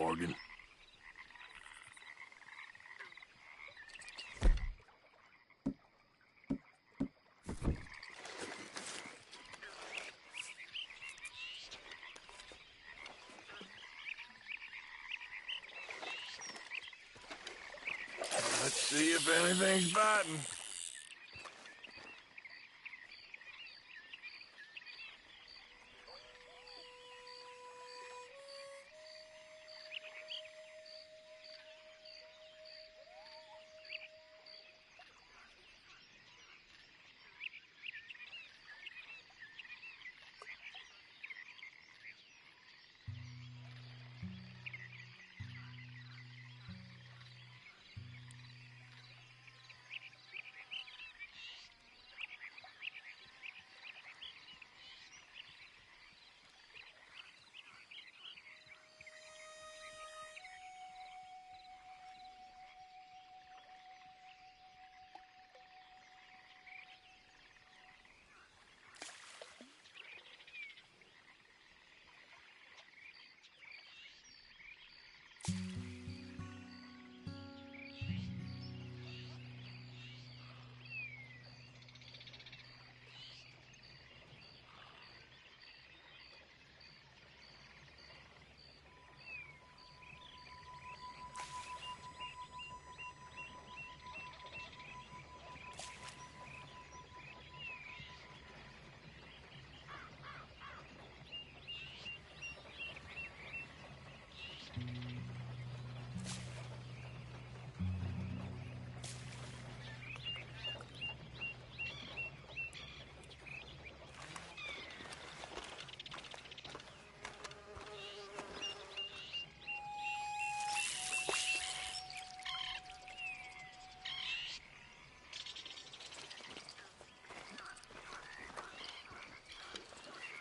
Morgan. Let's see if anything's biting.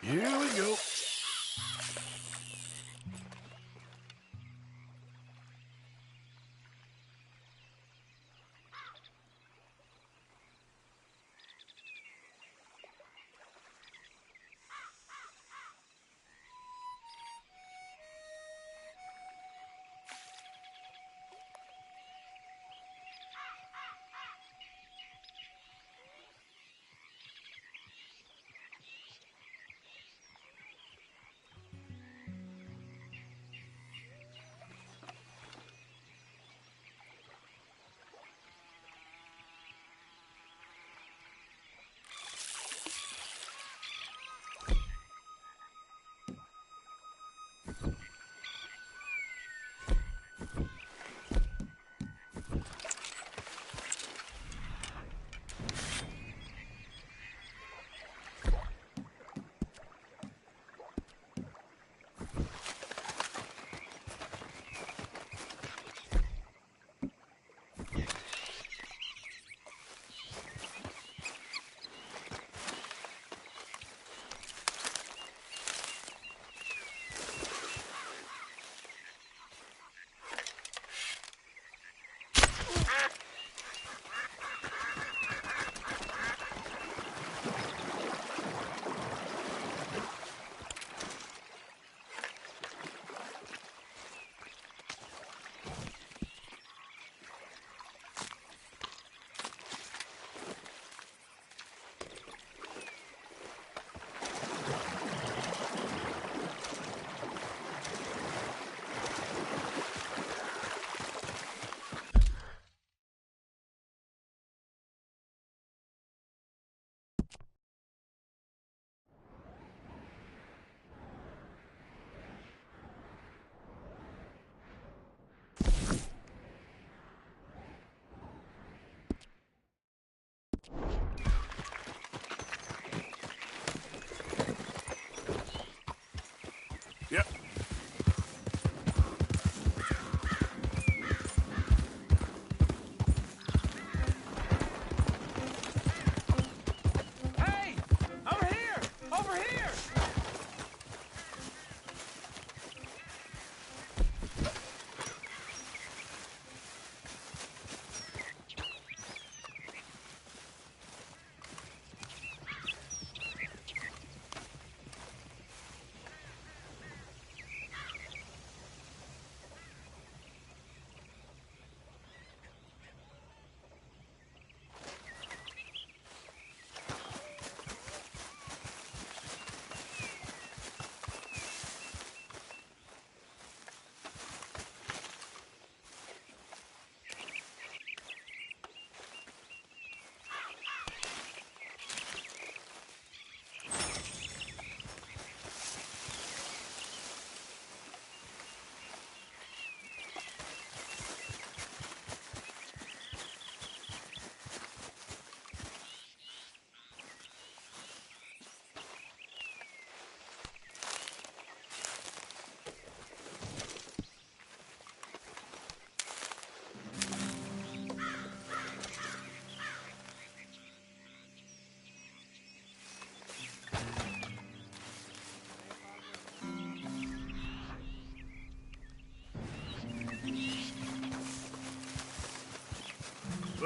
Here we go.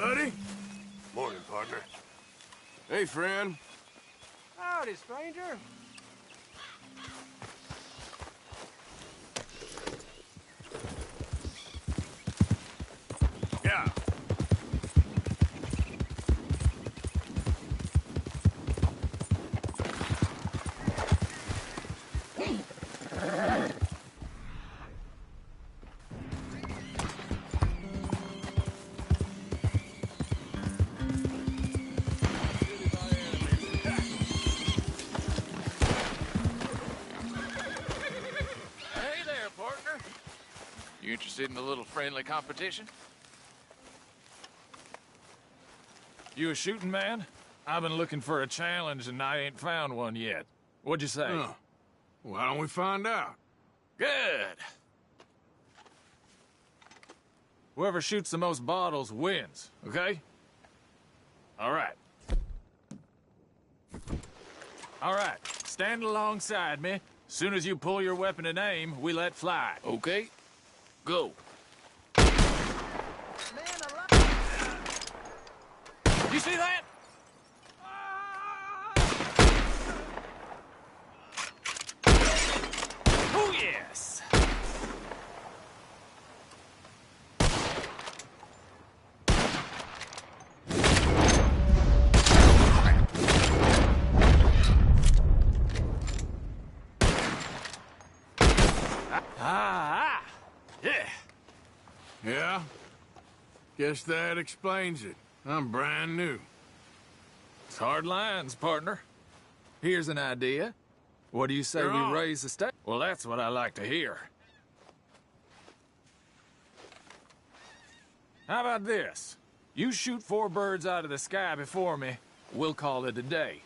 buddy. Morning, partner. Hey, friend. Howdy, stranger. Yeah. Hey there, partner. You interested in a little friendly competition? You a shooting man? I've been looking for a challenge and I ain't found one yet. What'd you say? Huh. Why don't we find out? Good. Whoever shoots the most bottles wins, okay? All right. All right, stand alongside me. Soon as you pull your weapon and aim, we let fly. Okay. Go. You see that? Oh, yes! Yeah. Yeah? Guess that explains it. I'm brand new. It's hard lines, partner. Here's an idea. What do you say You're we on. raise the stakes? Well, that's what I like to hear. How about this? You shoot 4 birds out of the sky before me, we'll call it a day.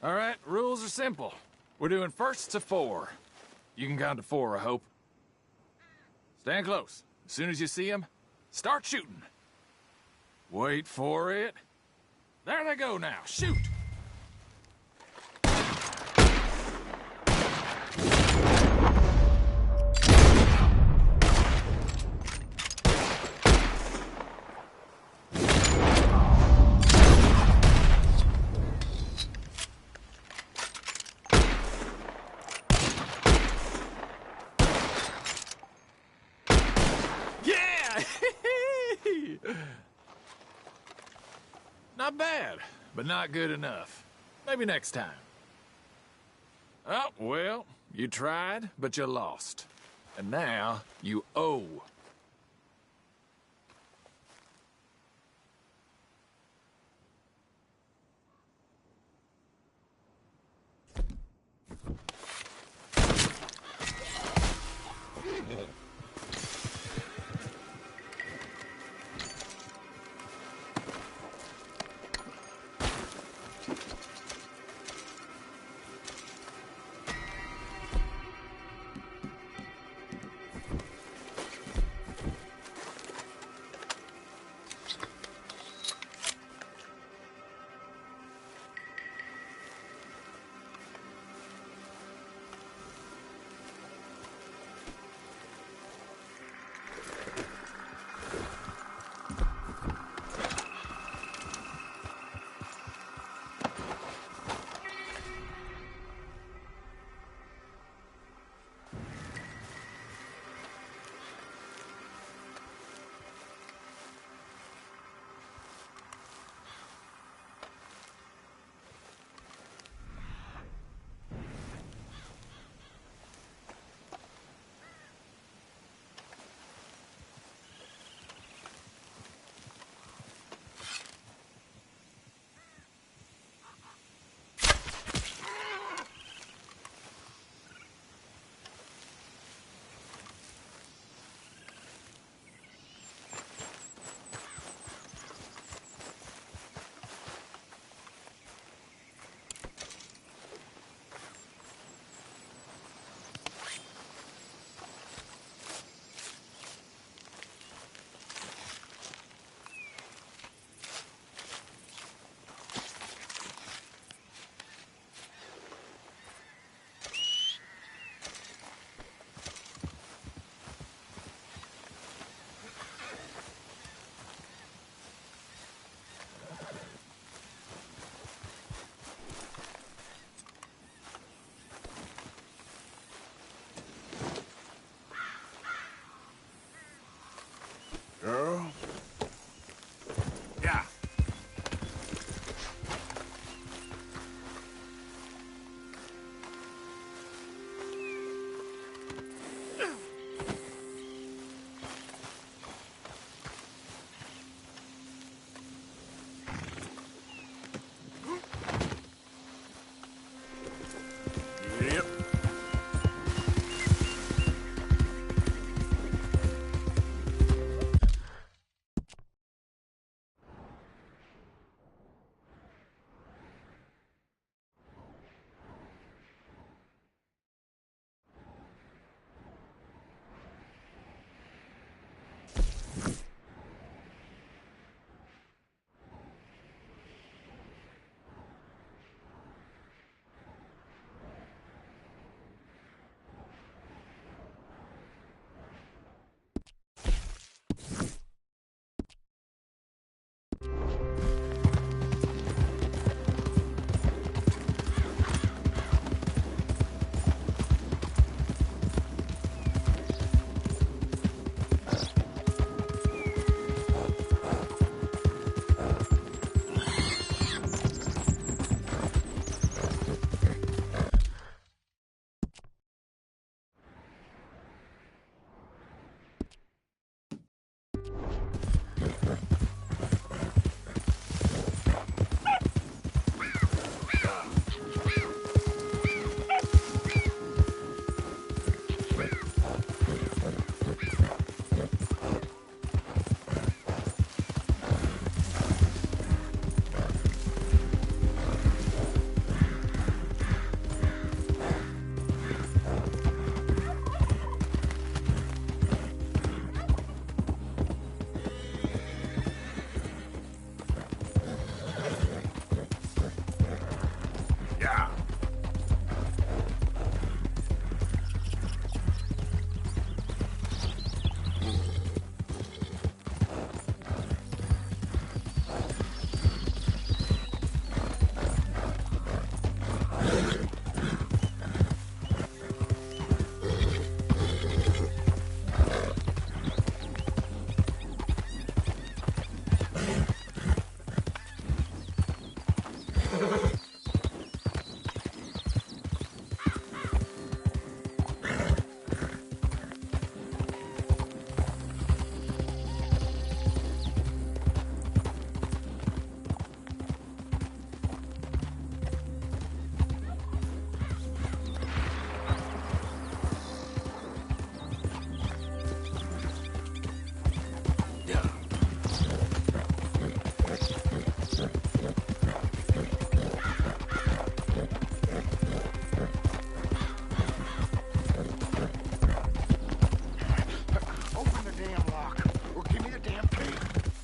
All right, rules are simple. We're doing first to 4. You can count to 4, I hope. Stand close. As soon as you see them, start shooting. Wait for it. There they go now. Shoot! Yeah! Not bad, but not good enough. Maybe next time. Oh, well, you tried, but you lost. And now, you owe.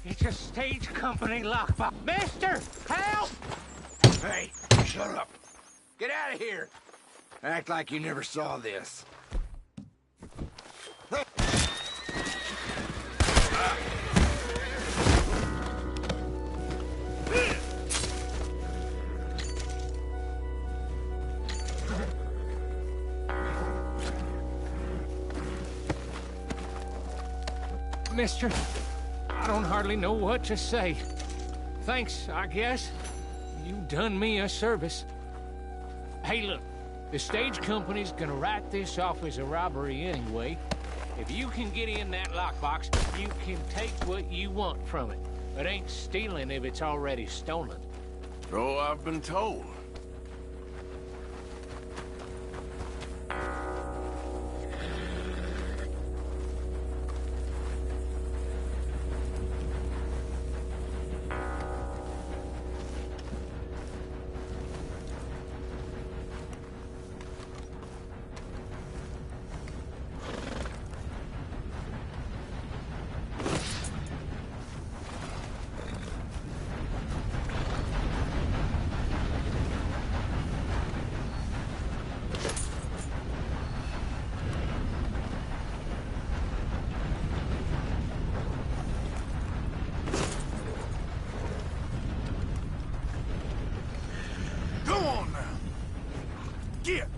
It's a stage company lockbox. Mister, help! Hey, shut up. Get out of here. Act like you never saw this. Mister, I don't hardly know what to say. Thanks, I guess. You done me a service. Hey, look, the stage company's gonna write this off as a robbery anyway. If you can get in that lockbox, you can take what you want from it. It ain't stealing if it's already stolen. So I've been told. Go on now. Get.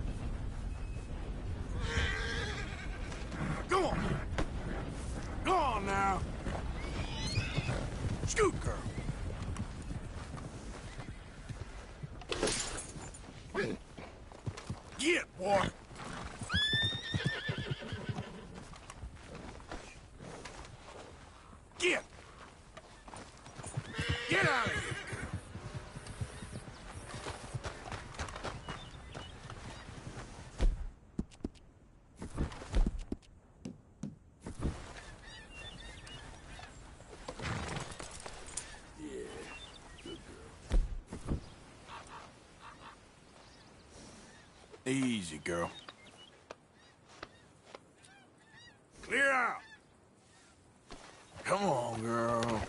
Go on. Go on now. Scoot, girl. Get, boy. Get. Get out of here. Easy, girl. Clear out. Come on, girl.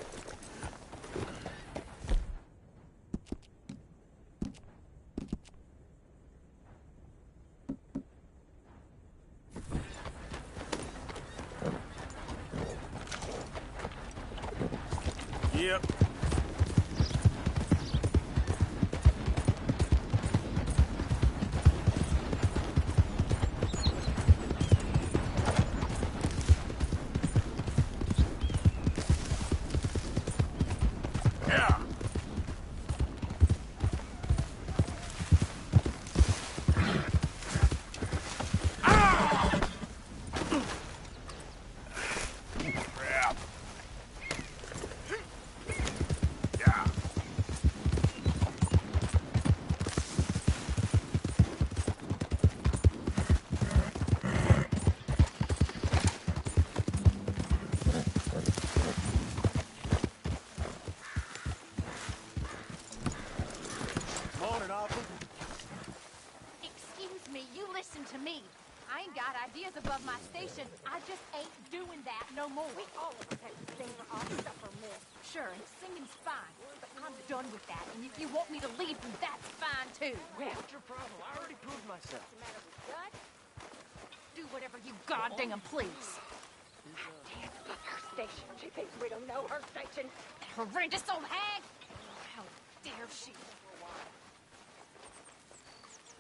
Yep. Excuse me, you listen to me. I ain't got ideas above my station. I just ain't doing that no more. We all of us have to sing for our supper, miss. Sure, and singing's fine, but I'm done with that. And if you want me to leave, then that's fine, too. What's your problem? I already proved myself. What's the matter with Dud? Do whatever you goddamn please. Damn, fuck her station. She thinks we don't know her station. That horrendous old hag. How dare she?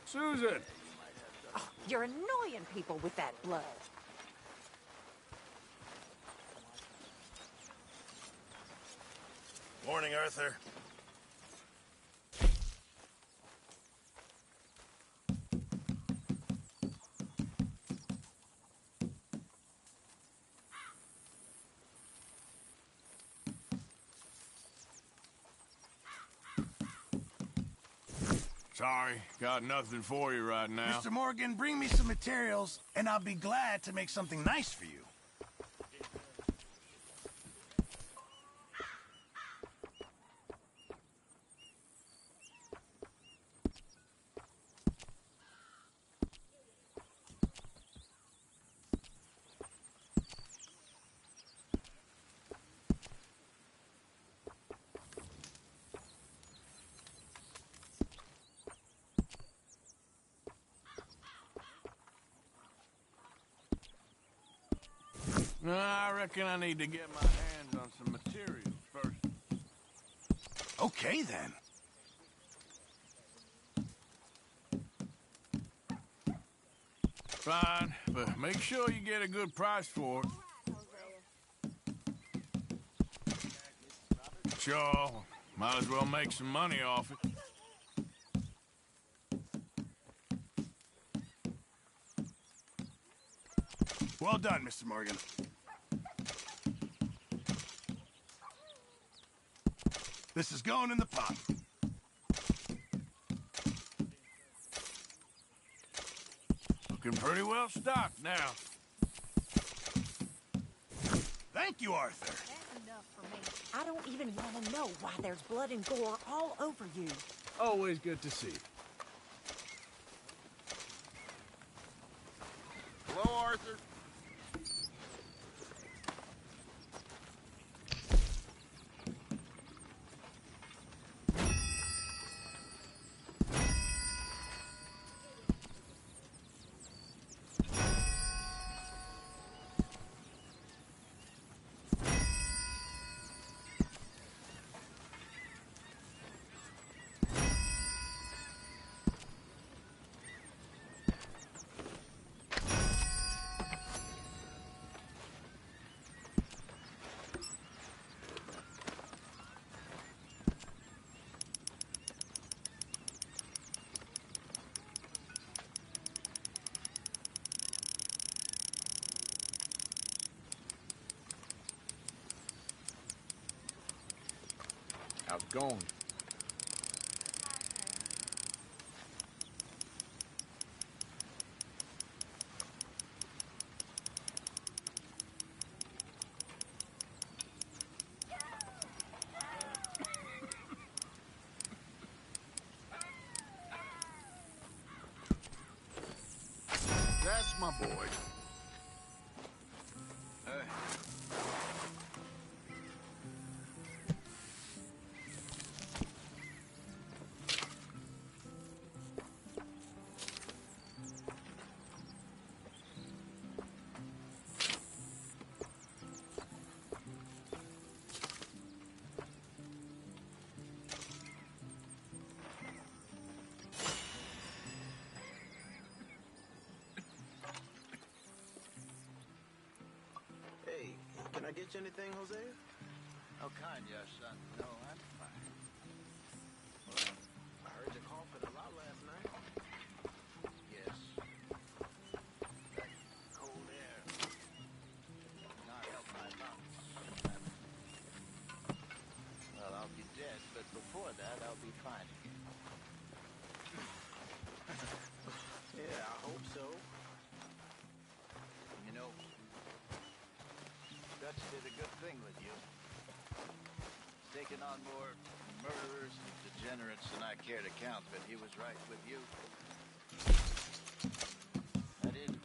Susan! Oh, you're annoying people with that blood. Morning, Arthur. Sorry, got nothing for you right now. Mr. Morgan, bring me some materials, and I'll be glad to make something nice for you. I reckon I need to get my hands on some materials first. Okay, then. Fine, but make sure you get a good price for it. Sure, might as well make some money off it. Well done, Mr. Morgan. This is going in the pot. Looking pretty well stocked now. Thank you, Arthur. That's enough for me. I don't even want to know why there's blood and gore all over you. Always good to see. Hello, Arthur. Outgoing. That's my boy. Hey, can I get you anything, Jose? How kind, yes, son. No, I'm fine. Well, I heard you coughing a lot last night. Yes. That cold air did not help my lungs. Well, I'll be dead, but before that, I'll be fine again. Yeah, I hope so. You know, Dutch did a good thing with you. Taking on more murderers and degenerates than I care to count, but he was right with you. I did.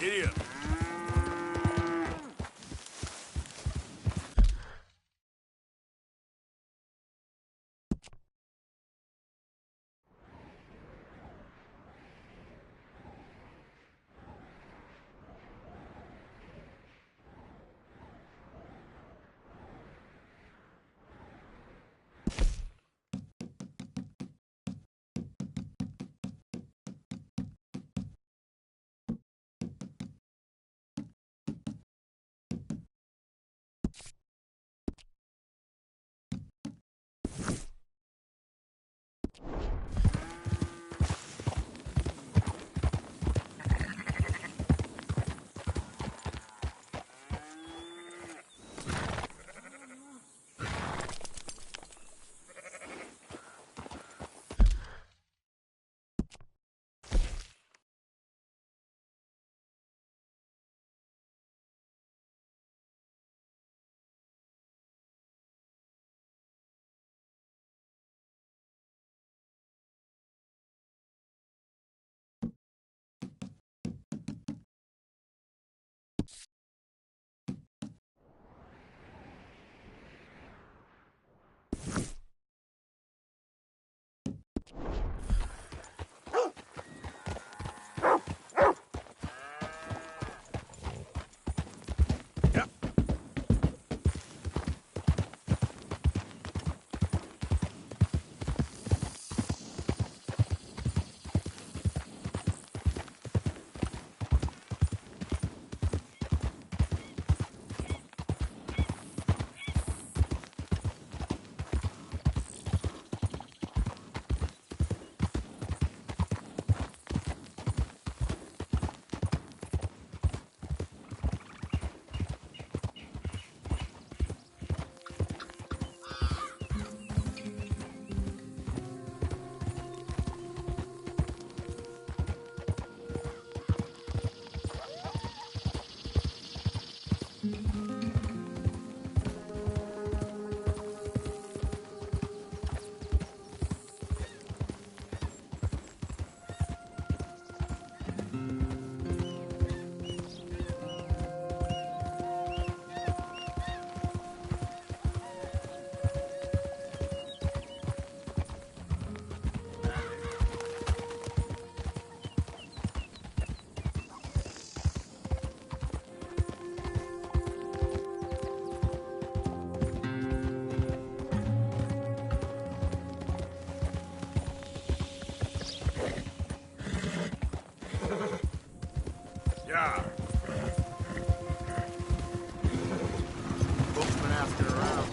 Giddy up. Yeah. Folks been asking around.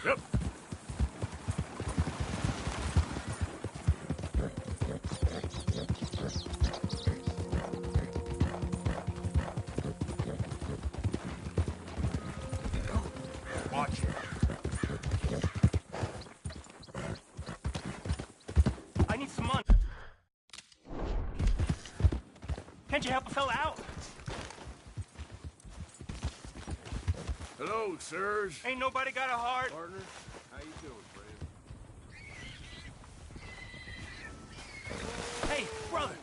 Yep. Watch. I need some money. Can't you help a fella out? Hello, sirs. Ain't nobody got a heart. Partner, how you doing, friend? Hey, brother!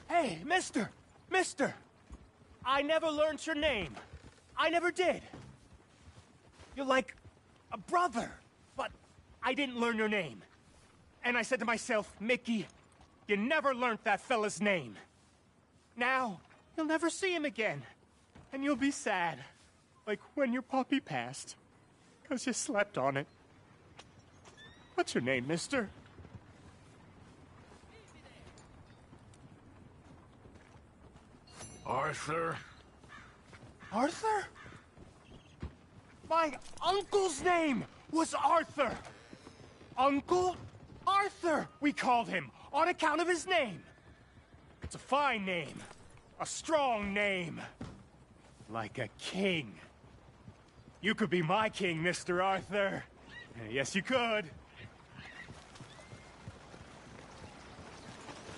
Hey, mister! Mister! I never learned your name. I never did. You're like a brother, but I didn't learn your name. And I said to myself, Mickey, you never learned that fella's name. Now, you'll never see him again. And you'll be sad. Like when your puppy passed. 'Cause you slept on it. What's your name, mister? Arthur? Arthur? My uncle's name was Arthur. Uncle Arthur, we called him, on account of his name. It's a fine name. A strong name. Like a king. You could be my king, Mr. Arthur. Yes, you could.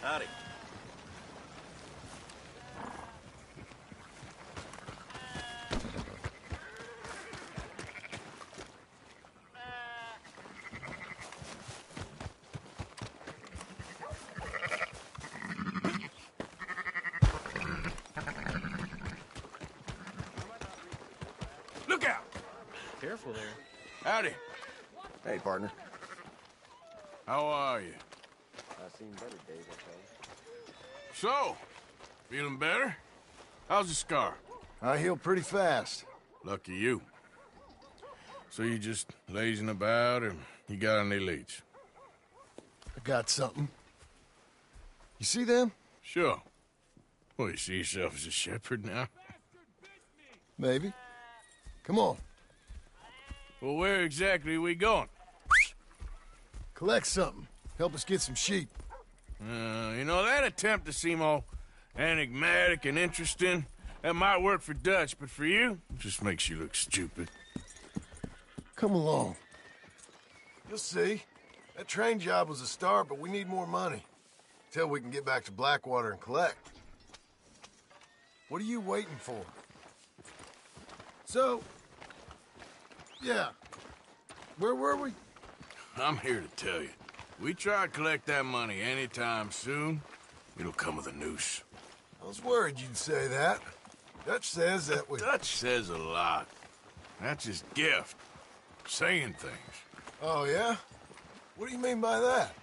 Howdy. Look out! Careful there. Howdy. Hey, partner. How are you? I've seen better days, I tell you. So, feeling better? How's the scar? I heal pretty fast. Lucky you. So you just lazing about, or you got any leads? I got something. You see them? Sure. Well, you see yourself as a shepherd now? Maybe. Come on. Well, where exactly are we going? Collect something. Help us get some sheep. You know, that attempt to seem all enigmatic and interesting, that might work for Dutch, but for you, it just makes you look stupid. Come along. You'll see. That train job was a start, but we need more money. Till we can get back to Blackwater and collect. What are you waiting for? So... yeah. Where were we? I'm here to tell you. We try to collect that money anytime soon, it'll come with a noose. I was worried you'd say that. Dutch says that we... Dutch says a lot. That's his gift. Saying things. Oh, yeah? What do you mean by that?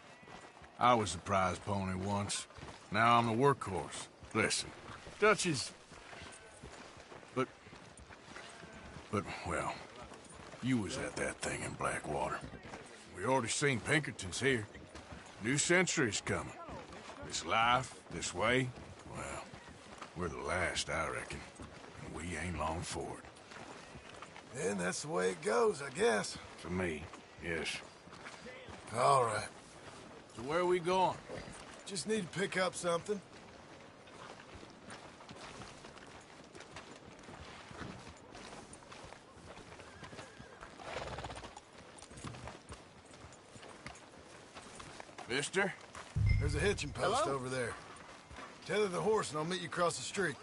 I was a prize pony once. Now I'm the workhorse. Listen, Dutch is... But, well, you was at that thing in Blackwater. We already seen Pinkertons here. New century's coming. This life, this way, well, we're the last, I reckon. And we ain't long for it. Then that's the way it goes, I guess. For me, yes. All right. So where are we going? Just need to pick up something. Mister? There's a hitching post over there. Tether the horse and I'll meet you across the street.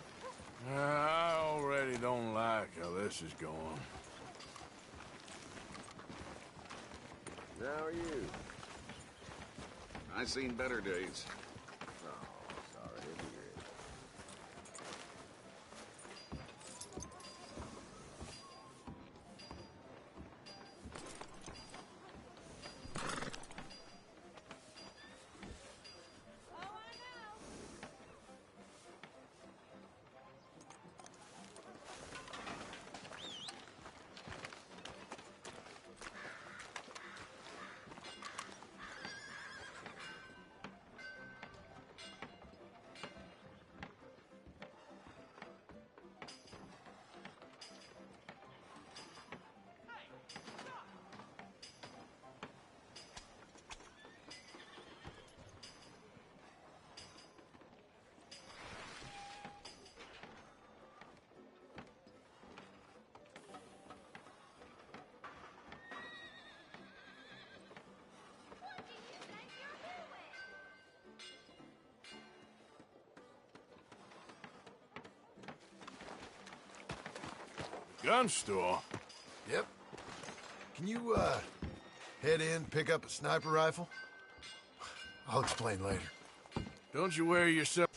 I already don't like how this is going. How are you? I seen better days. Oh, sorry to hear it. Gun store? Yep. Can you, head in, pick up a sniper rifle? I'll explain later. Don't you wear yourself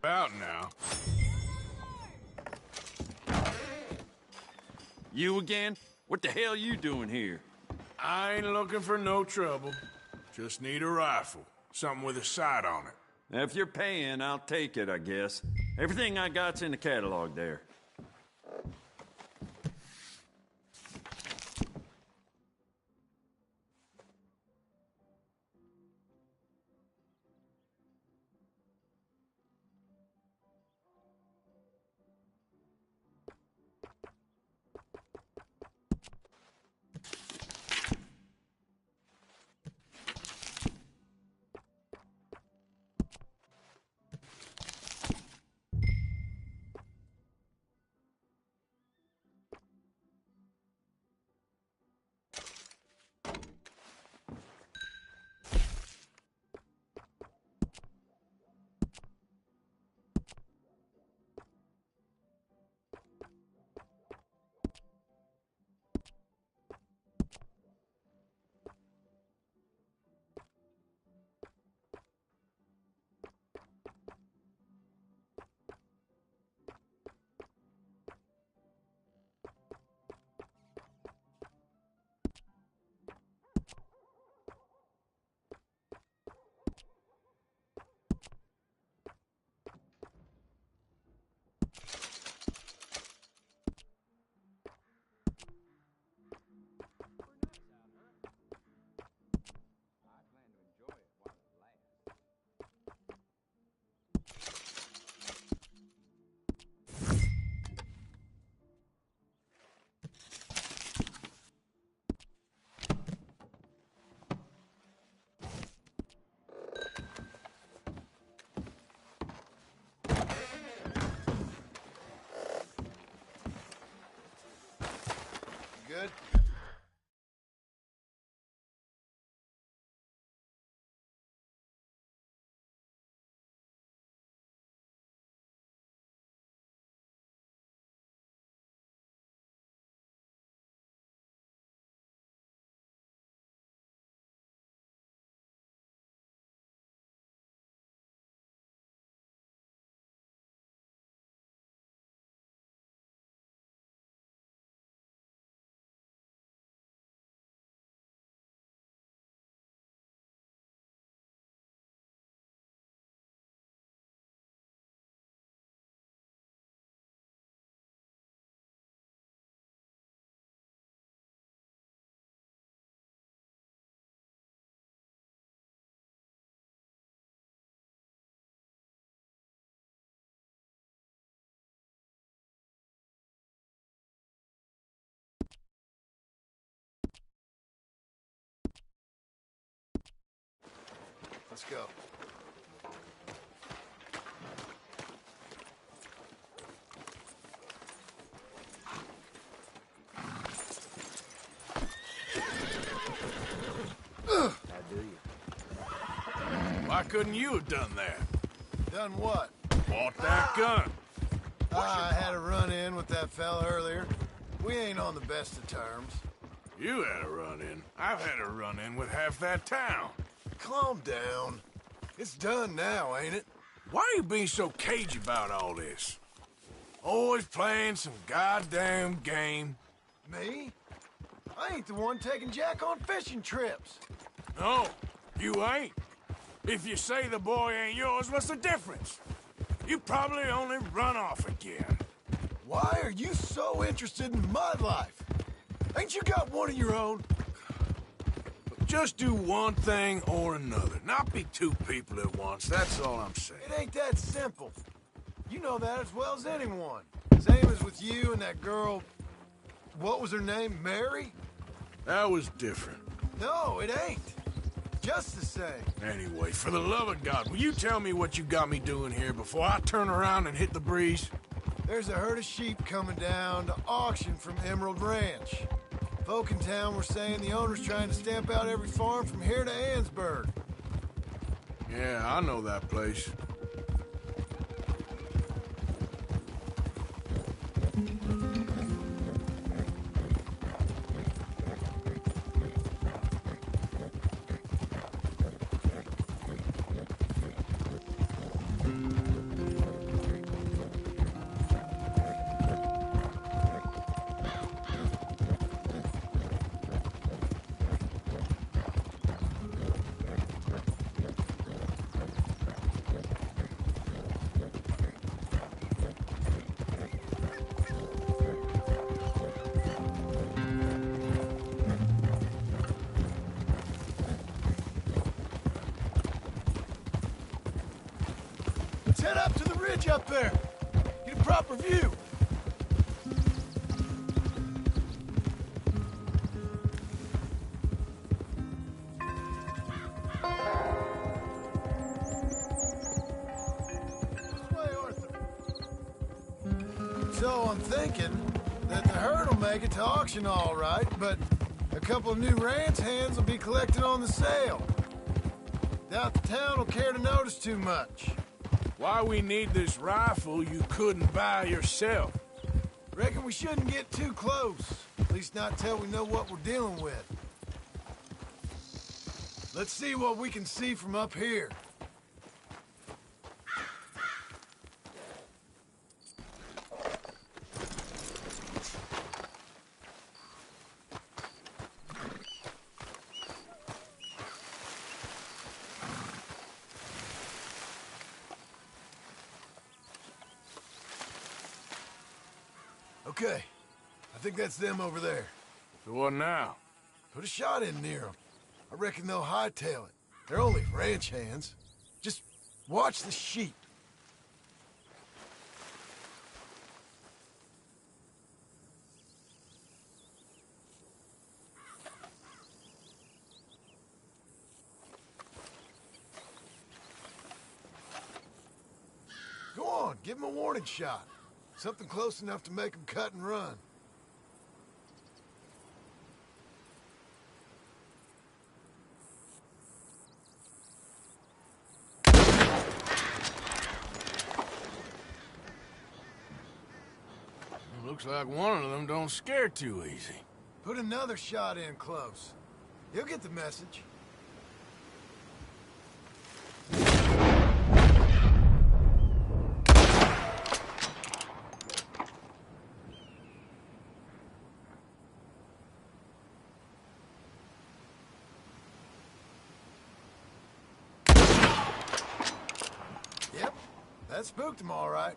out now. You again? What the hell you doing here? I ain't looking for no trouble. Just need a rifle. Something with a sight on it. Now, if you're paying, I'll take it, I guess. Everything I got's in the catalog there. Good? Let's go. Why couldn't you have done that? Done what? Bought that gun. I had a run-in with that fella earlier. We ain't on the best of terms. You had a run-in. I've had a run-in with half that town. Calm down. It's done now, ain't it? Why you being so cagey about all this? Always playing some goddamn game. Me? I ain't the one taking Jack on fishing trips. No, you ain't. If you say the boy ain't yours, what's the difference? You probably only run off again. Why are you so interested in my life? Ain't you got one of your own? Just do one thing or another. Not be two people at once, that's all I'm saying. It ain't that simple. You know that as well as anyone. Same as with you and that girl... What was her name? Mary? That was different. No, it ain't. Just the same. Anyway, for the love of God, will you tell me what you got me doing here before I turn around and hit the breeze? There's a herd of sheep coming down to auction from Emerald Ranch. Folk in town were saying the owner's trying to stamp out every farm from here to Ansburg. Yeah, I know that place. Head up to the ridge up there. Get a proper view. This way, Arthur. So I'm thinking that the herd will make it to auction all right, but a couple of new ranch hands will be collected on the sale. Doubt the town will care to notice too much. Why we need this rifle you couldn't buy yourself? Reckon we shouldn't get too close. At least not till we know what we're dealing with. Let's see what we can see from up here. Okay, I think that's them over there. So what now? Put a shot in near them. I reckon they'll hightail it. They're only ranch hands. Just watch the sheep. Go on, give them a warning shot. Something close enough to make them cut and run. Looks like one of them don't scare too easy. Put another shot in close. He'll get the message. Yep, that spooked him all right.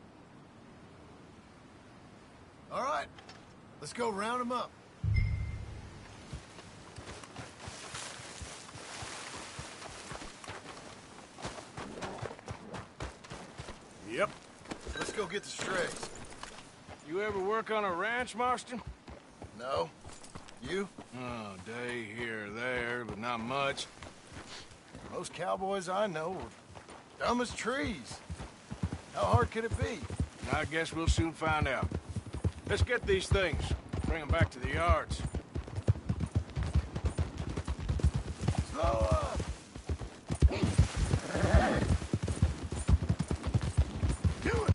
All right, let's go round him up. Yep. Let's go get the strays. You ever work on a ranch, Marston? No. You? Oh, day here or there, but not much. Most cowboys I know are dumb as trees. How hard could it be? I guess we'll soon find out. Let's get these things. Bring them back to the yards. Slow up! Do it!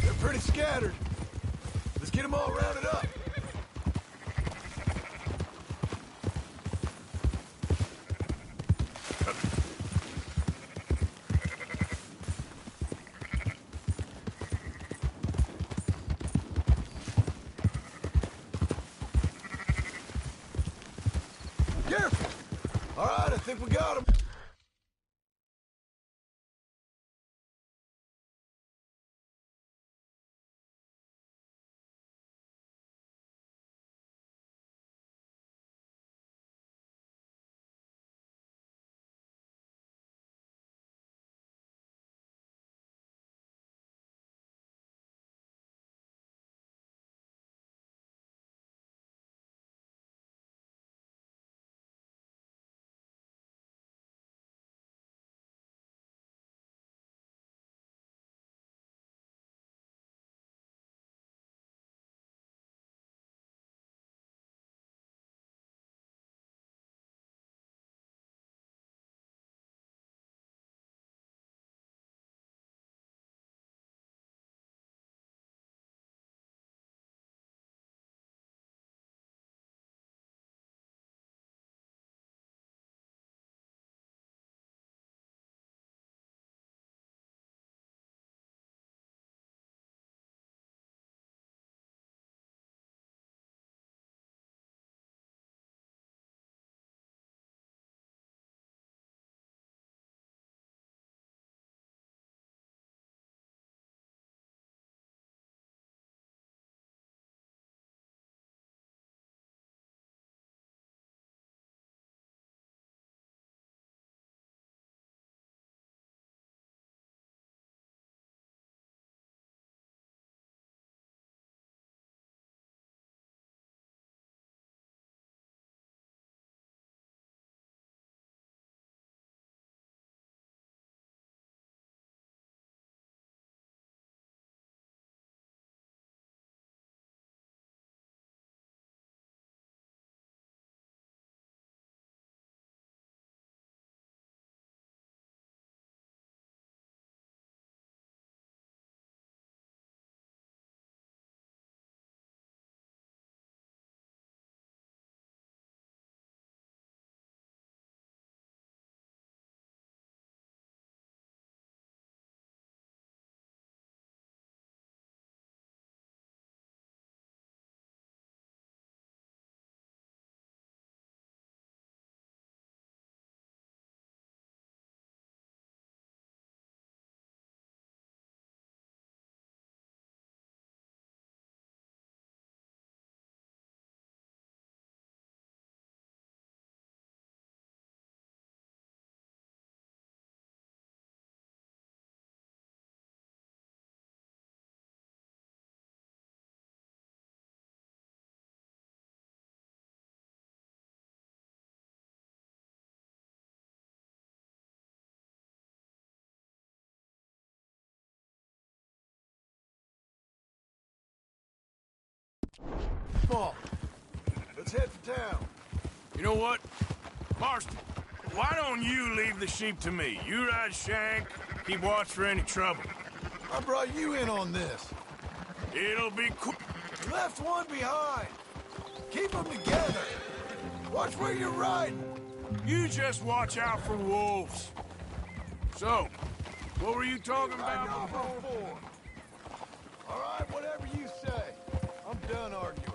They're pretty scattered. Let's get them all rounded up. Careful! All right, I think we got them. small. Let's head for town. You know what? Marston, why don't you leave the sheep to me? You ride Shank, keep watch for any trouble. I brought you in on this. It'll be quick. You left one behind. Keep them together. Watch where you're riding. You just watch out for wolves. So, what were you talking about before? All right, whatever you say. I'm done arguing.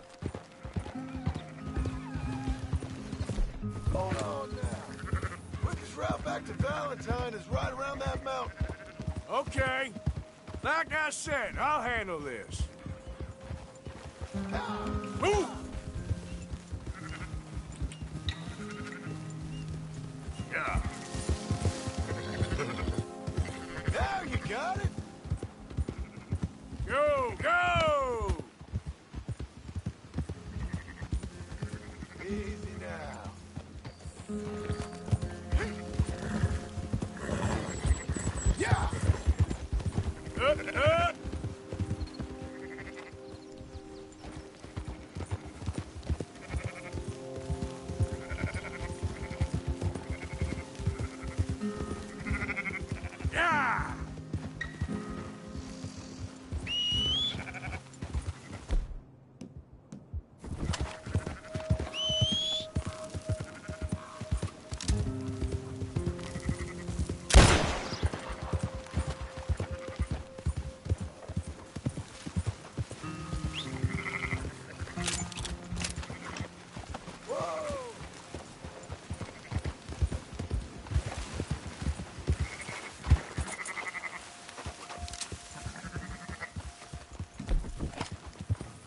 Hold on now. Quickest route back to Valentine is right around that mountain. Okay. Like I said, I'll handle this. Move! Yeah. Now you got it. Go, go! Easy now. Yeah! Up! Yeah!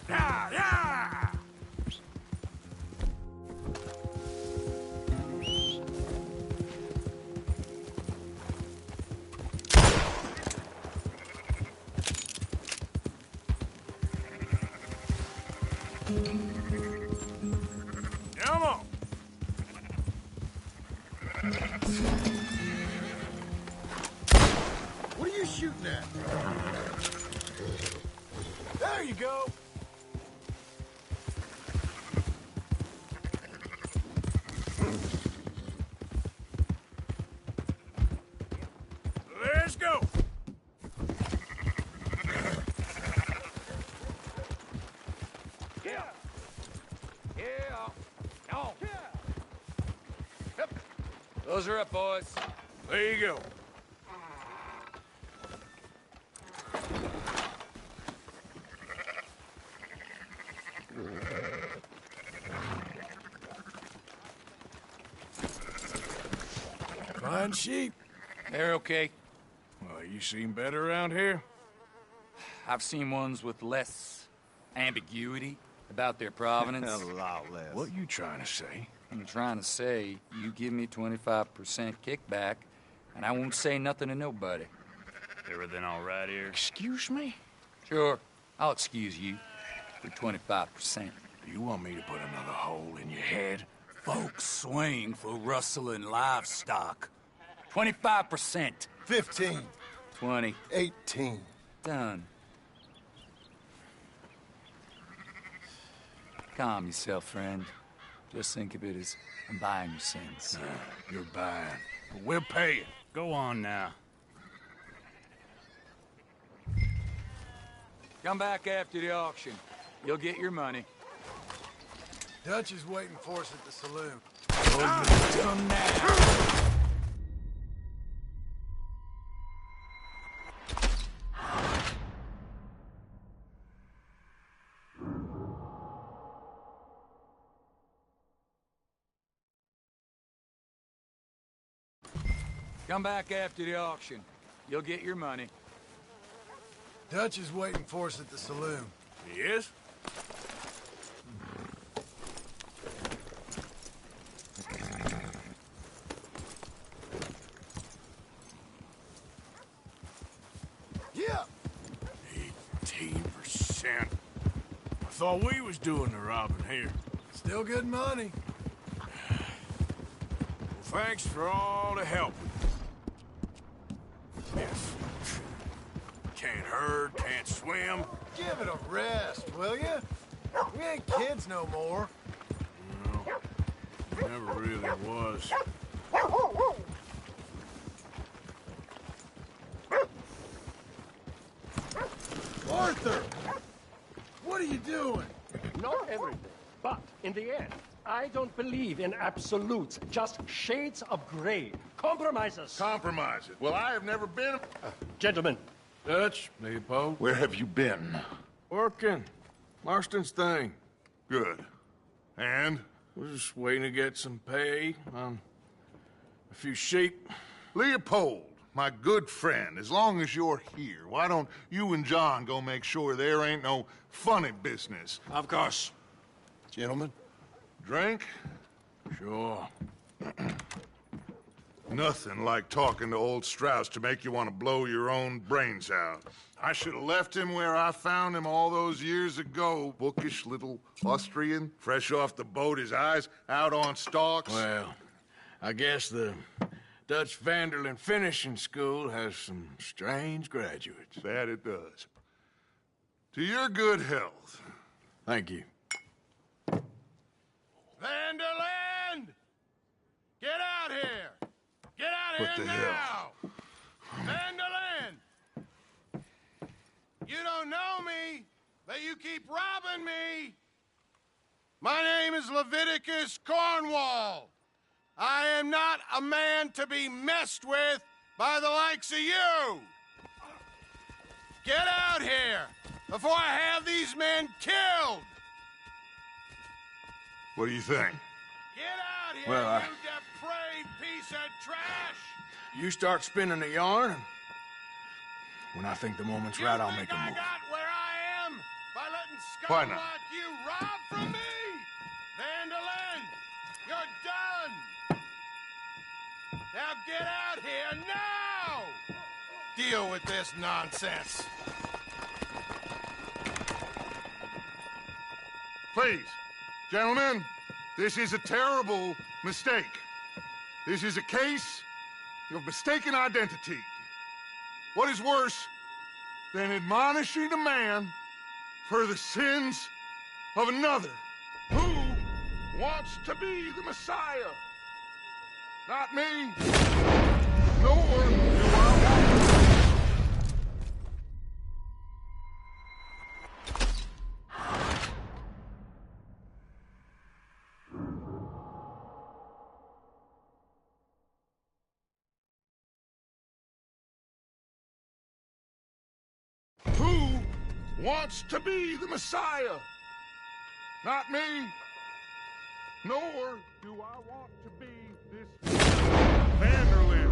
Yeah, yeah! Come on! What are you shooting at? There you go. Let's go! Yeah. Yeah. Oh. Yep. Those are up, boys. There you go. Fine sheep. They're okay. Well, you seem better around here? I've seen ones with less ambiguity about their provenance. A lot less. What you trying to say? I'm trying to say, you give me 25% kickback, and I won't say nothing to nobody. Everything all right here? Excuse me? Sure, I'll excuse you for 25%. Do you want me to put another hole in your head? Folks swing for rustling livestock. 25%. 15. 20. 18. Done. Calm yourself, friend. Just think of it as I'm buying your sins. You're buying. But we'll pay you. Go on now. Come back after the auction. You'll get your money. Dutch is waiting for us at the saloon. Done now. Come back after the auction. You'll get your money. Dutch is waiting for us at the saloon. He is? Yeah. 18%. I thought we was doing the robbing here. Still good money. Well, thanks for all the help. Yes. Can't herd, can't swim. Give it a rest, will you? We ain't kids no more. No, never really was. Arthur! What are you doing? Not everything, but in the end, I don't believe in absolutes, just shades of gray. Compromises. Compromise it. Well, I have never been... Gentlemen. Dutch, Leopold. Where have you been? Working. Marston's thing. Good. And? We're just waiting to get some pay on a few sheep. Leopold, my good friend, as long as you're here, why don't you and John go make sure there ain't no funny business? Of course. Gentlemen? Drink? Sure. Nothing like talking to old Strauss to make you want to blow your own brains out. I should have left him where I found him all those years ago. Bookish little Austrian, fresh off the boat, his eyes out on stalks. Well, I guess the Dutch Vanderlyn Finishing School has some strange graduates. That it does. To your good health. Thank you. Vanderland! Get out here! Get out What here the now! hell? Vanderland! You don't know me, but you keep robbing me! My name is Leviticus Cornwall. I am not a man to be messed with by the likes of you! Get out here before I have these men killed! What do you think? Get out here, Well, you depraved piece of trash! You start spinning the yarn, and when I think the moment's right, I'll make a I move. got where I am by letting Why scum not? like you rob from me! Vanderlyn, you're done! Now get out here now! Deal with this nonsense. Please, gentlemen, this is a terrible mistake. This is a case of mistaken identity. What is worse than admonishing a man for the sins of another? Who wants to be the Messiah? Not me, nor do I want. Who wants to be the Messiah? Not me, nor do I want to be this Vanderlyn.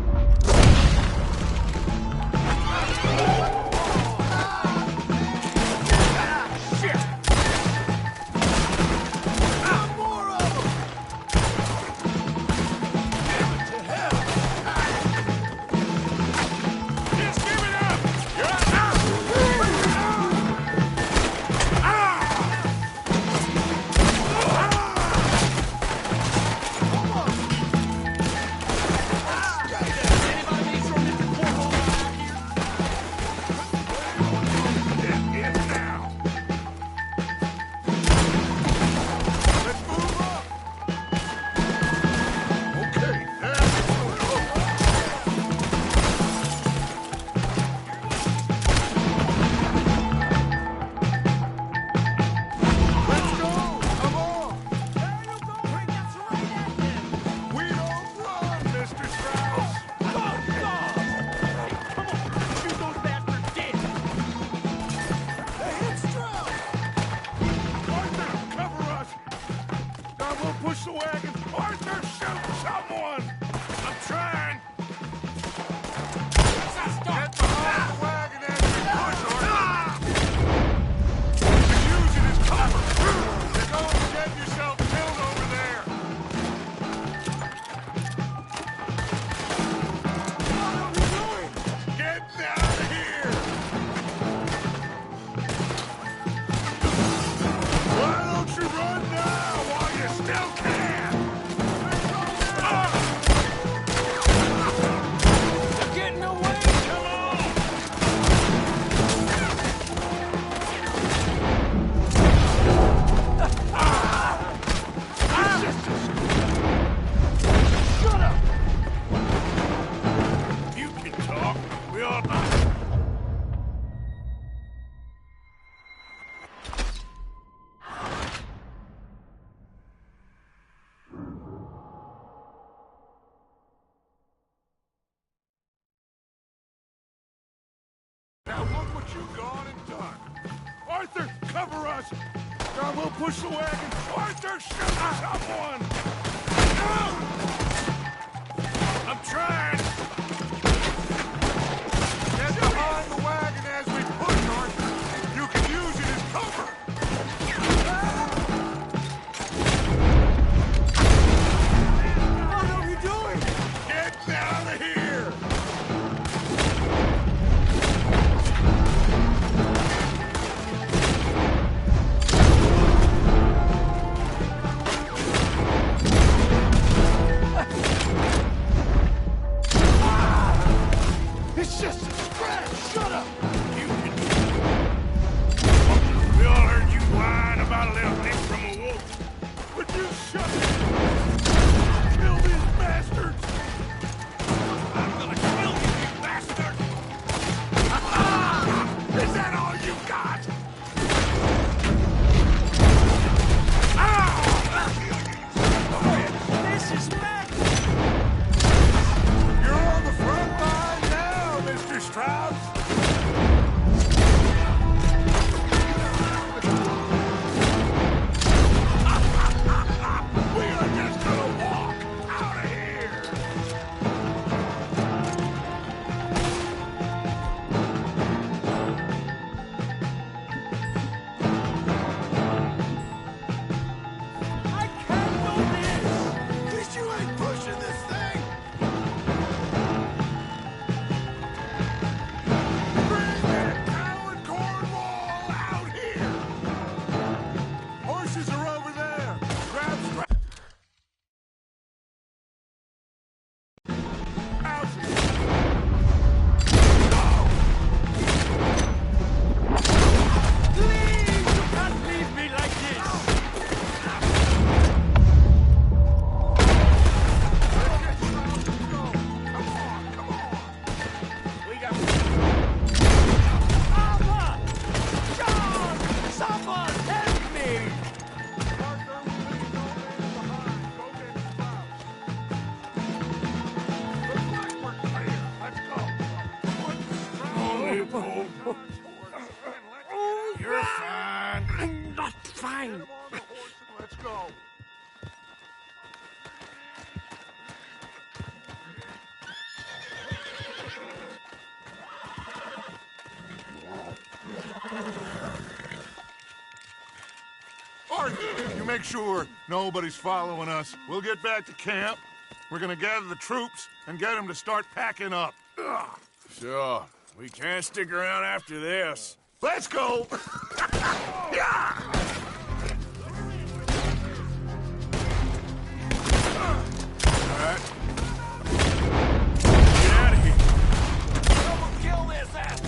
Push the wagon! Arthur, shoot someone! I'm trying! Get behind the wagon as you push, Arthur! Use it as cover! Go and get yourself killed over there! What are we doing? Get out of here! Why don't you run now while you still can? They're getting away! Come on! you gone and done. Arthur, cover us! John, we'll push the wagon. Arthur, shoot someone! I'm trying! Get behind the wagon as we push, Arthur. You can use it as cover. What are you doing? Get out of here! It's just a scratch! Shut up! We all heard you whine about a little nick from a wolf. Would you shut it? Kill these bastards! I'm gonna kill you, you bastard! Is that all you got? This is madness! You're on the front line now, Mr. Strauss! We are just gonna walk out of here! I can't do this! At least you ain't pushing this thing. Bring that coward Cornwall out here! Horses are over there! Grab Strauss! Please! You can't leave me like this! Papa! John! Someone help me! You're fine. I'm not fine! Let's go. Arthur, you make sure nobody's following us. We'll get back to camp. We're gonna gather the troops and get them to start packing up. Sure. We can't stick around after this. Let's go! Yeah! All right. Get out of here. Someone kill this ass!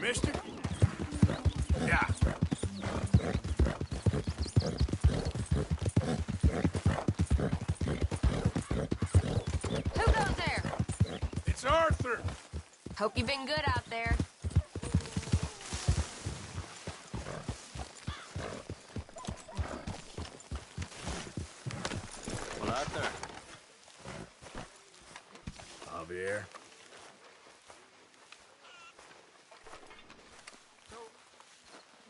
mister. Yeah. Who goes there? It's Arthur. Hope you've been good out there. Well, Arthur. Javier.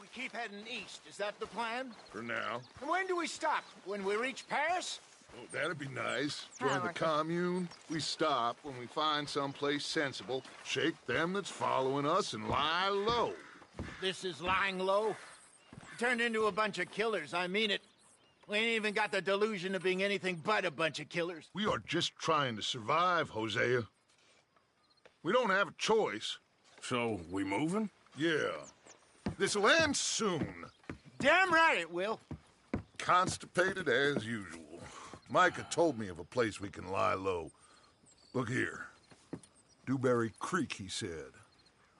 We keep heading east. Is that the plan? For now. And when do we stop? When we reach Paris? Oh, that'd be nice. Hi, Join the Arthur. commune. We stop when we find someplace sensible, shake them that's following us, and lie low. This is lying low. We turned into a bunch of killers. I mean it. We ain't even got the delusion of being anything but a bunch of killers. We are just trying to survive, Hosea. We don't have a choice. So, we moving? Yeah. This'll end soon. Damn right it will. Constipated as usual. Micah told me of a place we can lie low. Look here. Dewberry Creek, he said.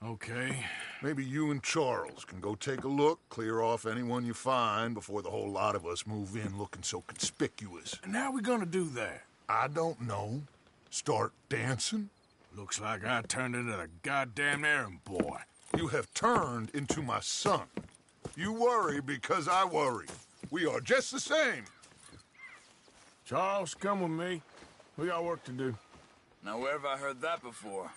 Okay. Maybe you and Charles can go take a look, clear off anyone you find before the whole lot of us move in looking so conspicuous. And how we gonna do that? I don't know. Start dancing? Looks like I turned into the goddamn errand boy. You have turned into my son. You worry because I worry. We are just the same. Charles, come with me. We got work to do. Now, where have I heard that before?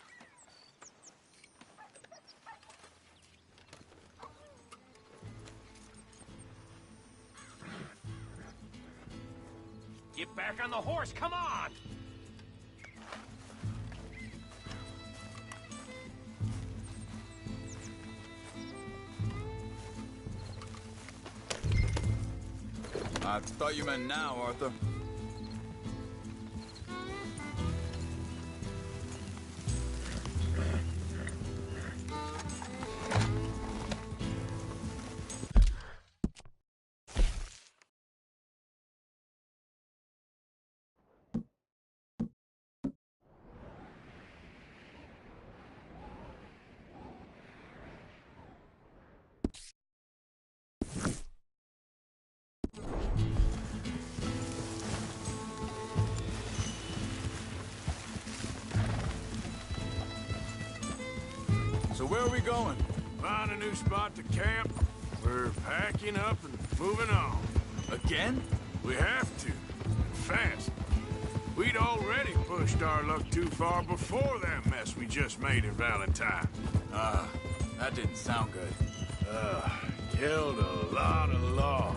Get back on the horse, come on! I thought you meant now, Arthur. So where are we going? Find a new spot to camp. We're packing up and moving on. Again? We have to. And fast. We'd already pushed our luck too far before that mess we just made in Valentine. That didn't sound good. Killed a lot of law.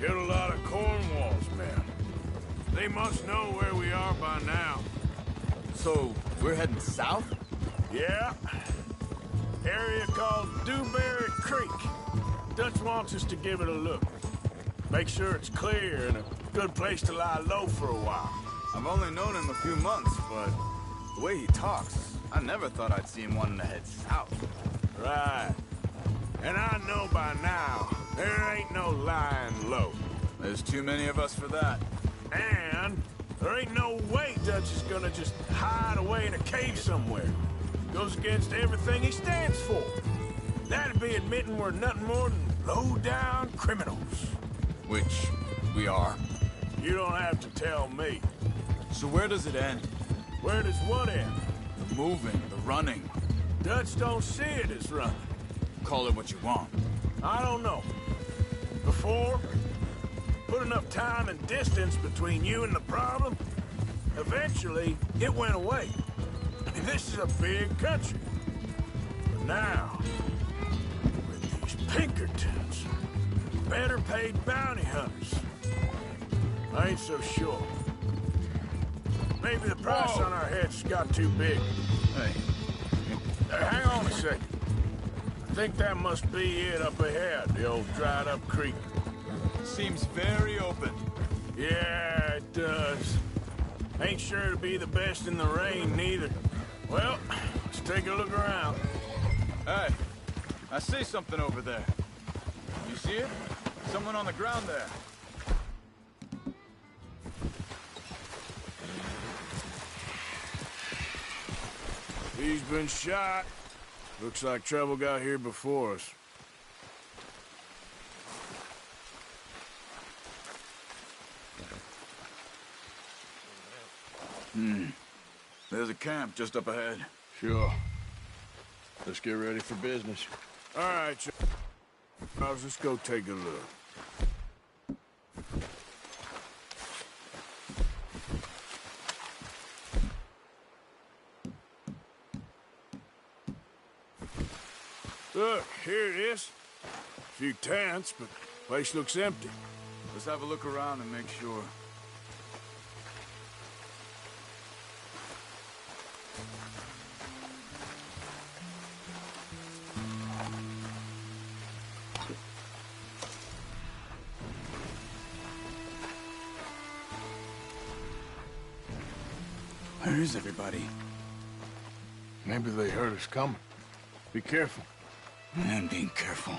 Killed a lot of Cornwall's men. They must know where we are by now. So, we're heading south? Yeah. Area called Dewberry Creek. Dutch wants us to give it a look. Make sure it's clear and a Good place to lie low for a while. I've only known him a few months, but the way he talks, I never thought I'd see him wanting to head south. Right. And I know by now, there ain't no lying low. There's too many of us for that. And there ain't no way Dutch is gonna just hide away in a cave somewhere. Goes against everything he stands for. That'd be admitting we're nothing more than low-down criminals. Which we are. You don't have to tell me. So where does it end? Where does what end? The moving, the running. Dutch don't see it as running. Call it what you want. I don't know. Before, put enough time and distance between you and the problem, eventually it went away. I mean, this is a big country. But now, with these Pinkertons, better paid bounty hunters, I ain't so sure. Maybe the price on our heads got too big. Hey. Hang on a second. I think that must be it up ahead, the old dried-up creek. Seems very open. Yeah, it does. Ain't sure to be the best in the rain, neither. Well, let's take a look around. Hey, I see something over there. You see it? Someone on the ground there. He's been shot. Looks like trouble got here before us. There's a camp just up ahead. Sure. Let's get ready for business. All right, Charles, let's go take a look. Look, here it is. A few tents, but the place looks empty. Let's have a look around and make sure. Where is everybody? Maybe they heard us coming. Be careful. I am being careful.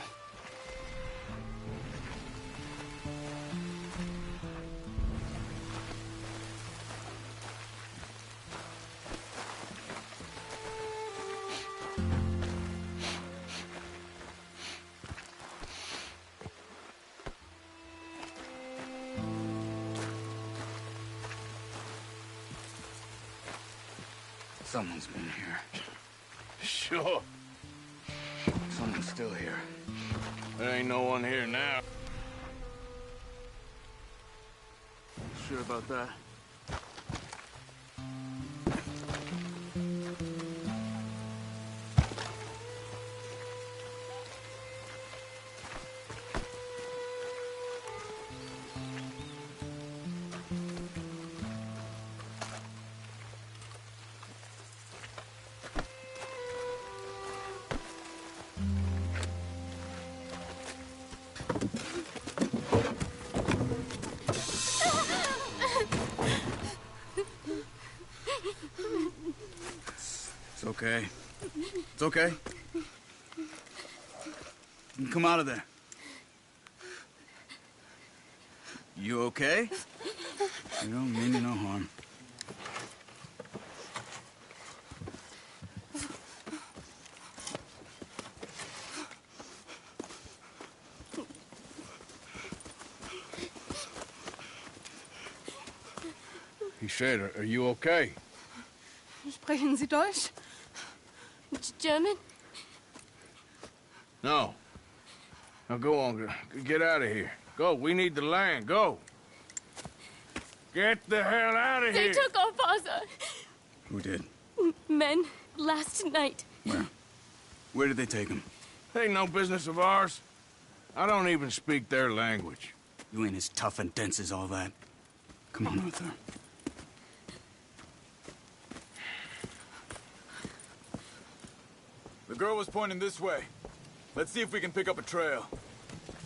Someone's been here. Sure. Someone's still here. There ain't no one here now. Sure about that? It's okay. It's okay. You come out of there. You okay? You don't mean you no harm. He said, are you okay? Sprechen Sie Deutsch? German? No. Now go on, get out of here. Go, we need the land, go. Get the hell out of They here. took our father. Who did? Men, last night. Where? Where did they take him? Ain't no business of ours. I don't even speak their language. You ain't as tough and dense as all that. Come on, Arthur. The girl was pointing this way. Let's see if we can pick up a trail.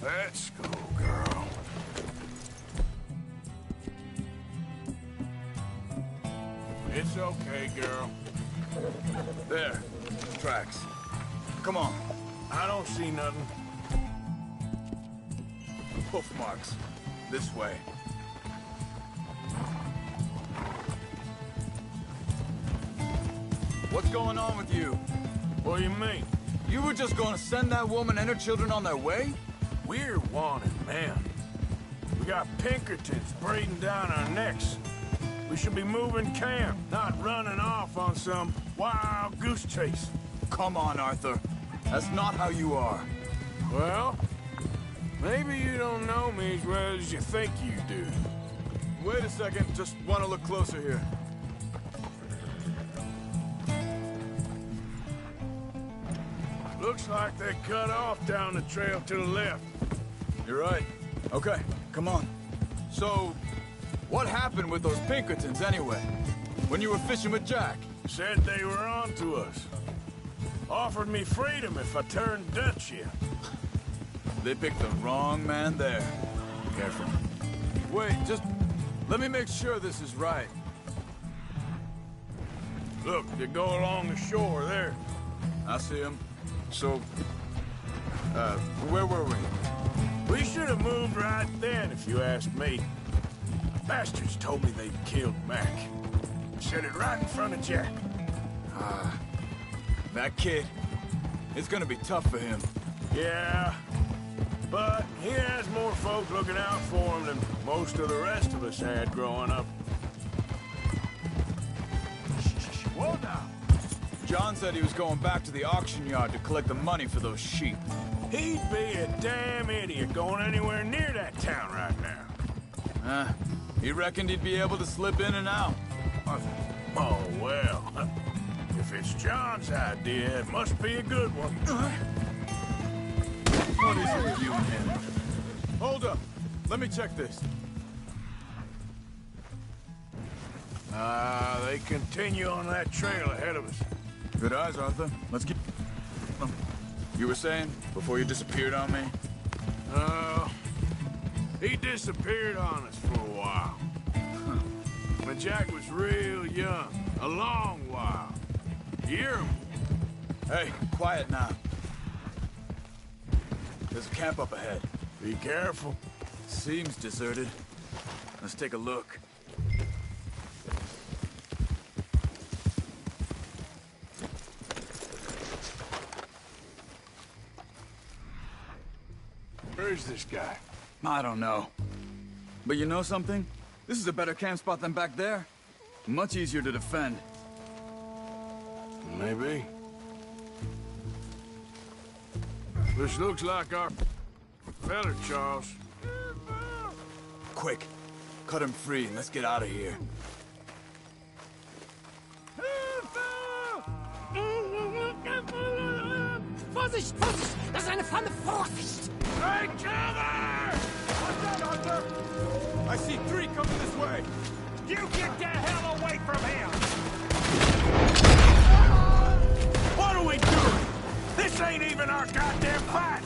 Let's go, girl. It's okay, girl. There. Tracks. Come on. I don't see nothing. Hoof marks. This way. What's going on with you? What do you mean? You were just gonna send that woman and her children on their way? We're wanted men. We got Pinkertons breathing down our necks. We should be moving camp, not running off on some wild goose chase. Come on, Arthur. That's not how you are. Well, maybe you don't know me as well as you think you do. Wait a second. Just want to look closer here. Looks like they cut off down the trail to the left. You're right. Okay, come on. So, what happened with those Pinkertons anyway? When you were fishing with Jack? Said they were on to us. Offered me freedom if I turned Dutch yet. They picked the wrong man there. Careful. Wait, just let me make sure this is right. Look, they go along the shore there. I see them. So, where were we? We should have moved right then, if you ask me. Bastards told me they'd killed Mac. Said it right in front of Jack. That kid. It's gonna be tough for him. Yeah, but he has more folk looking out for him than most of the rest of us had growing up. Whoa now! John said he was going back to the auction yard to collect the money for those sheep. He'd be a damn idiot going anywhere near that town right now. He reckoned he'd be able to slip in and out. Oh, well. If it's John's idea, it must be a good one. What is it with you and him? Hold up. Let me check this. They continue on that trail ahead of us. Good eyes, Arthur. Let's get... You were saying, before you disappeared on me? He disappeared on us for a while. When Jack was real young. A long while. You hear him? Hey, quiet now. There's a camp up ahead. Be careful. Seems deserted. Let's take a look. Where's this guy? I don't know. But you know something? This is a better camp spot than back there. Much easier to defend. Maybe. This looks like our feller, Charles. Quick. Cut him free and let's get out of here. Vorsicht, Vorsicht! Das ist eine Pfanne! Vorsicht! Take cover! What's that, Arthur? I see 3 coming this way. You get the hell away from him! What are we doing? This ain't even our goddamn fight!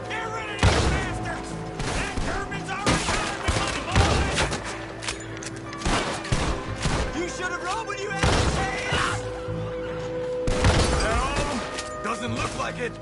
Get rid of these bastards! That German's our retirement money, boys! You should have rolled when you had the chance! No, doesn't look like it.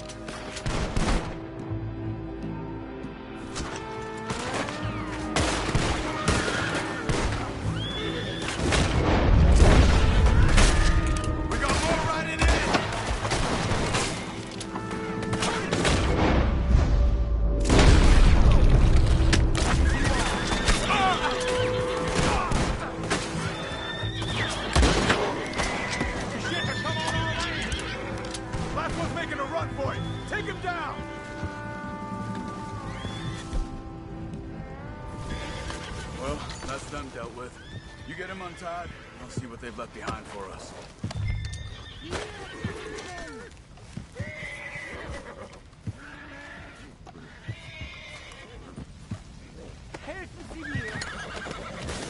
Untied, I'll see what they've left behind for us.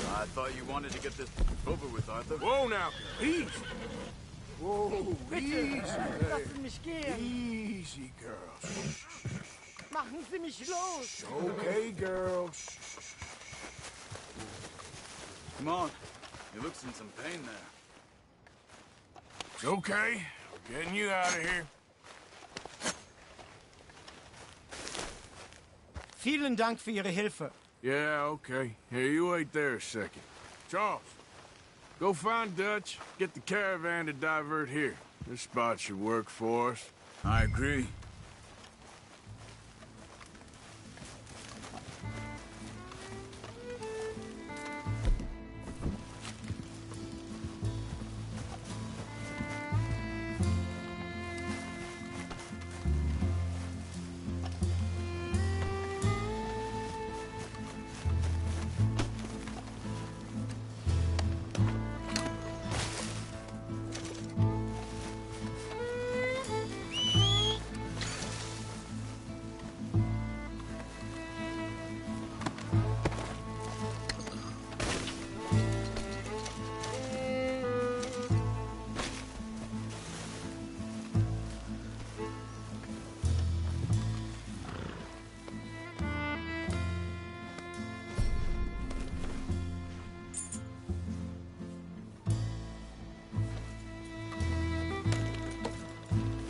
I thought you wanted to get this over with, Arthur. Whoa now, easy. Whoa, easy. Lassen mich gehen. Easy, girl. Machen Sie mich los. Okay, girl. Come on. He looks in some pain there. It's okay. We're getting you out of here. Vielen Dank für Ihre Hilfe. Yeah, okay. Here, you wait there a second. Charles, go find Dutch. Get the caravan to divert here. This spot should work for us. I agree.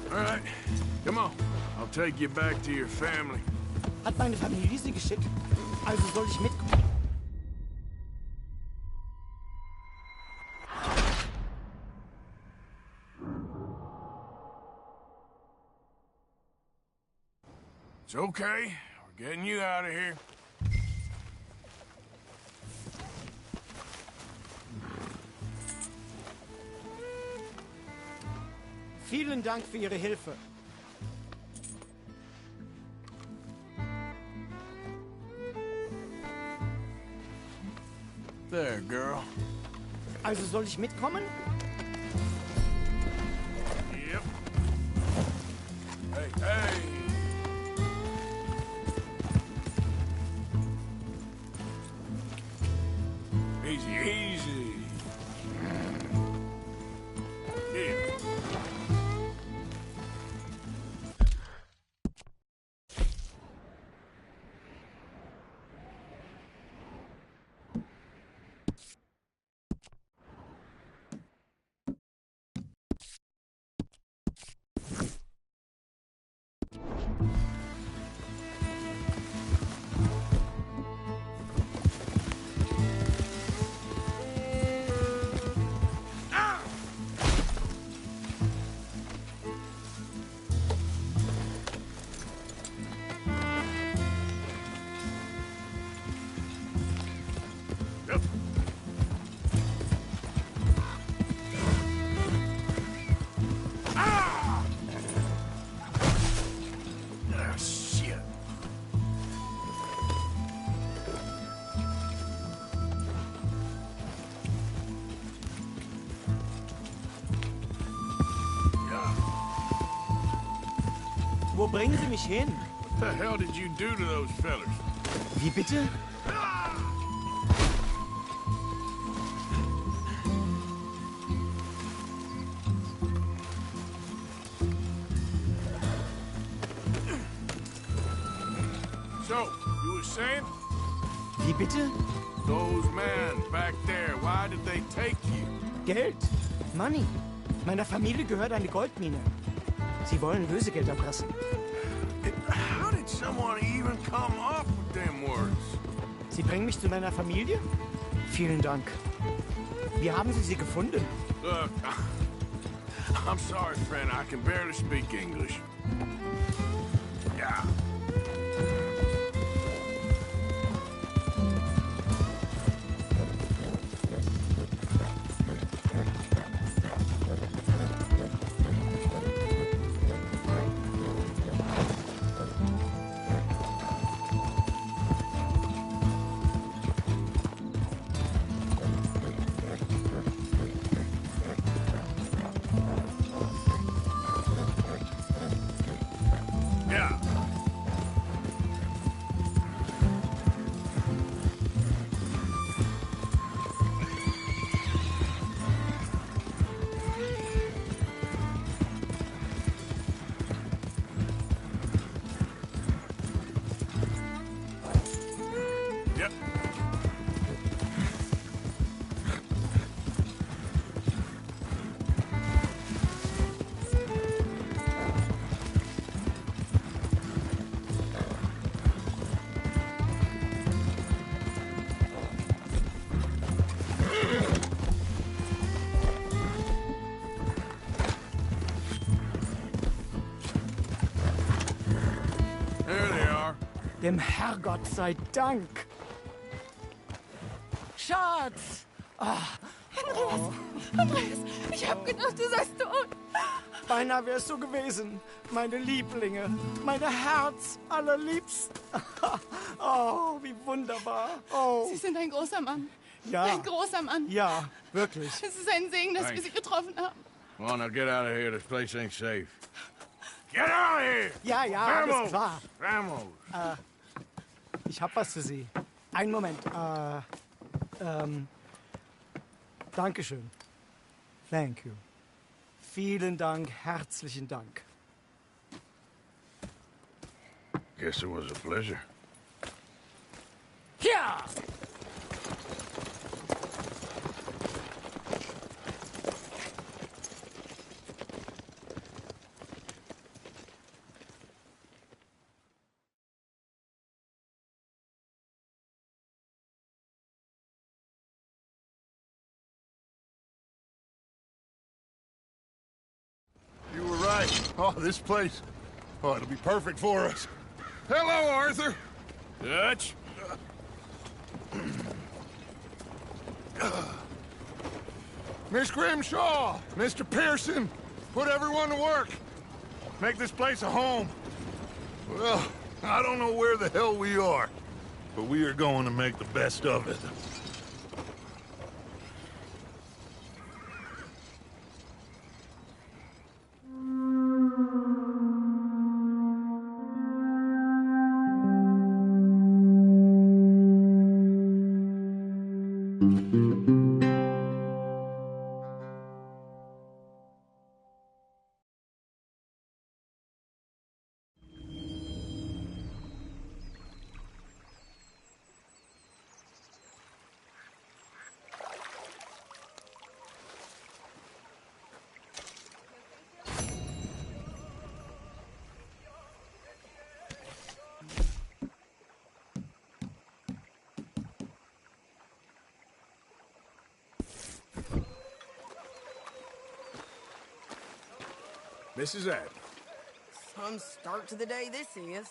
All right, come on. I'll take you back to your family. Hat meine Familie Sie geschickt? Also soll ich mitkommen? It's okay. We're getting you out of here. Vielen Dank für Ihre Hilfe. There, girl. Also soll ich mitkommen? Yep. Hey, hey! Easy, easy. Here. Wo bringen Sie mich hin? What the hell did you do to those fellas? Wie bitte? So, you were saying? Wie bitte? Those men back there, why did they take you? Geld. Money. Meiner Familie gehört eine Goldmine. Sie wollen Lösegeld erpressen. How did someone even come up with them words? Sie bringen mich zu meiner Familie? Vielen Dank. Wie haben Sie sie gefunden? Look, I'm sorry, friend. I can barely speak English. Yeah. Dem Herrgott sei Dank. Schatz! Ah. Andreas, ich hab gedacht, du seist tot. Beinahe wärst du gewesen. Meine Lieblinge, meine Herz allerliebsten. Oh, wie wunderbar. Oh. Sie sind ein großer Mann. Ja. Ein großer Mann. Ja, wirklich. Es ist ein Segen, dass wir Thanks. Sie getroffen haben. Come on, now get out of here. This place ain't safe. Get out of here! Ja, ja, Vamos! alles klar. Vamos! Ich hab was für Sie. Einen Moment. Dankeschön. Thank you. Vielen Dank, herzlichen Dank. Guess it was a pleasure. Ja! You were right. Oh, this place. Oh, it'll be perfect for us. Hello, Arthur. Dutch? Miss Grimshaw, Mr. Pearson, put everyone to work. Make this place a home. Well, I don't know where the hell we are, but we are going to make the best of it. Mrs. Adams. Some start to the day this is.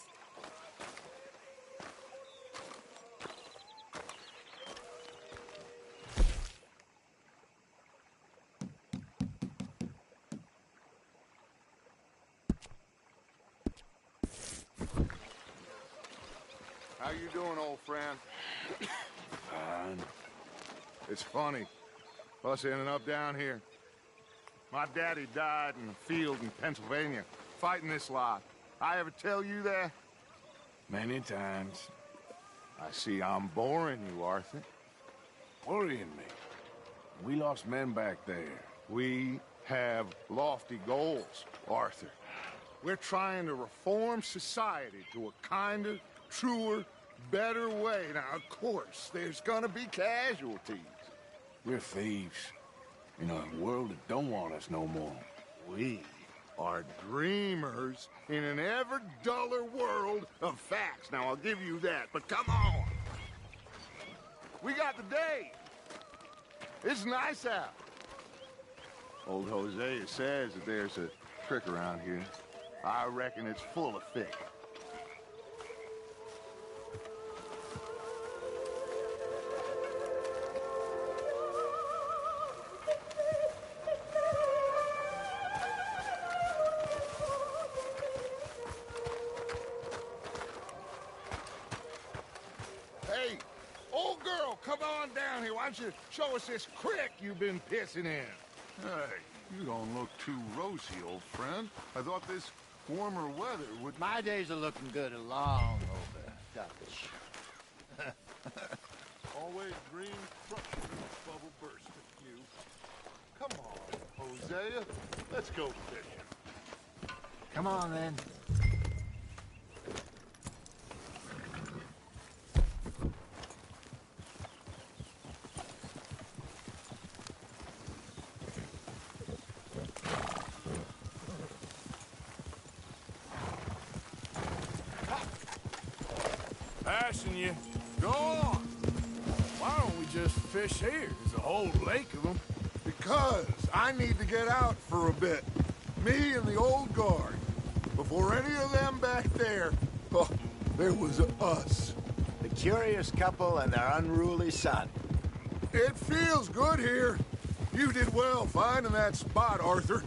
How you doing, old friend? Fine. It's funny, us ending up down here. My daddy died in the field in Pennsylvania, fighting this lot. I ever tell you that? Many times. I see I'm boring you, Arthur. Worrying me. We lost men back there. We have lofty goals, Arthur. We're trying to reform society to a kinder, truer, better way. Now, of course, there's gonna be casualties. We're thieves. In a world that don't want us no more. We are dreamers in an ever duller world of facts. Now, I'll give you that, but come on. We got the day. It's nice out. Old Hosea says that there's a trick around here. I reckon it's full of fick. Hey, old girl, come on down here. Why don't you show us this creek you've been pissing in? Hey, you don't look too rosy, old friend. I thought this warmer weather would... My days are looking good along over, Dutch. Always green, crushing, bubble burst at you. Come on, Hosea. Let's go fishing. Come on, then. Passing you. Go on. Why don't we just fish here? There's a whole lake of them. Because I need to get out for a bit. Me and the old guard. Before any of them back there... Oh, There was us. The curious couple and their unruly son. It feels good here. You did well finding that spot, Arthur.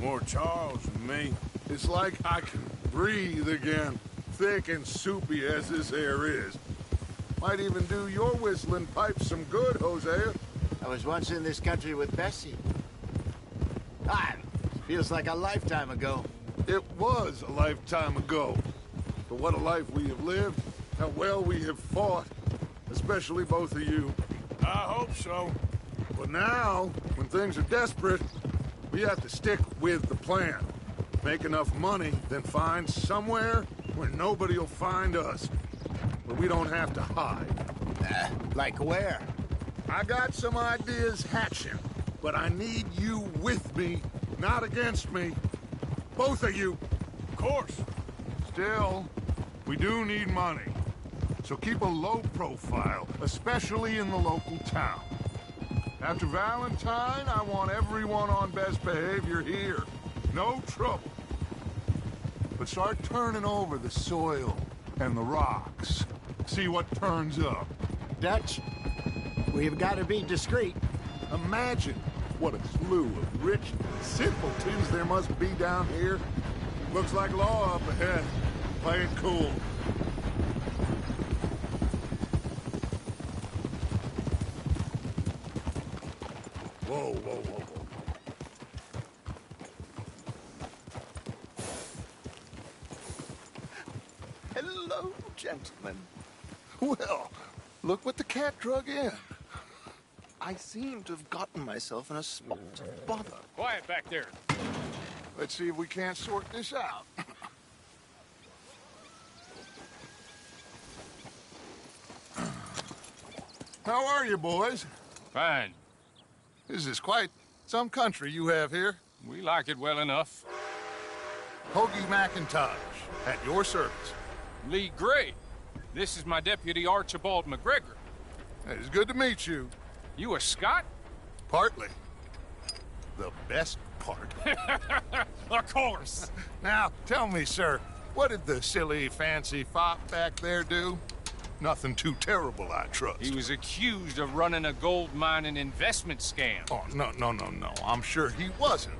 More Charles than me. It's like I can breathe again, thick and soupy as this air is. Might even do your whistling pipes some good, Hosea. I was once in this country with Bessie. Feels like a lifetime ago. It was a lifetime ago. But what a life we have lived, how well we have fought. Especially both of you. I hope so. But now, when things are desperate, we have to stick with the plan. Make enough money, then find somewhere where nobody will find us. Where we don't have to hide. Like where? I got some ideas hatching, but I need you with me, not against me. Both of you. Of course. Still, we do need money. So keep a low profile, especially in the local town. After Valentine, I want everyone on best behavior here. No trouble. But start turning over the soil and the rocks. See what turns up. Dutch, we've got to be discreet. Imagine what a slew of rich simpletons there must be down here. Looks like law up ahead. Play it cool. Whoa, whoa, whoa, whoa. Hello, gentlemen. Well, look what the cat drug in. I seem to have gotten myself in a spot of bother. Quiet back there. Let's see if we can't sort this out. How are you, boys? Fine. This is quite some country you have here. We like it well enough. Hoagie McIntosh, at your service. Lee Gray. This is my deputy, Archibald McGregor. It's good to meet you. You a Scot? Partly. The best part. Of course. Now, tell me, sir, what did the silly, fancy fop back there do? Nothing too terrible, I trust. He was accused of running a gold mining investment scam. Oh, no. I'm sure he wasn't.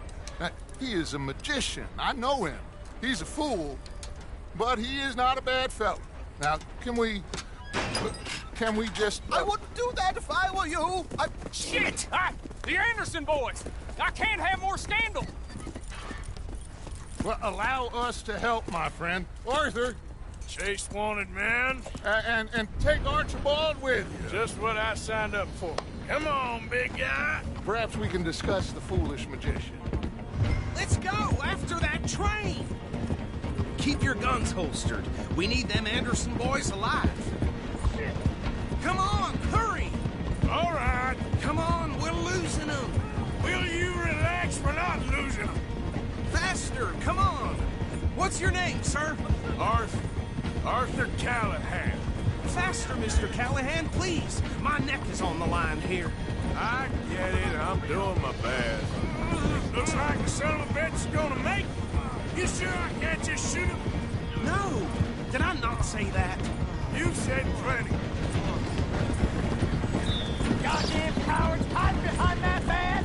He is a magician. I know him. He's a fool, but he is not a bad fellow. Now, can we just... I wouldn't do that if I were you. Shit! The Anderson boys! I can't have more scandal! Well, allow us to help, my friend. Arthur! Chase wanted man. And take Archibald with you. Just what I signed up for. Come on, big guy. Perhaps we can discuss the foolish magician. Let's go after that train! Keep your guns holstered. We need them Anderson boys alive. Come on, hurry! All right. Come on, we're losing them. Will you relax? We're not losing them. Faster, come on. What's your name, sir? Arthur Callahan. Faster, Mr. Callahan, please. My neck is on the line here. I get it. I'm doing my best. Looks like the son of a bitch is gonna make it. You sure I can't just shoot him? No. Did I not say that? You said plenty. Goddamn cowards hiding behind that van!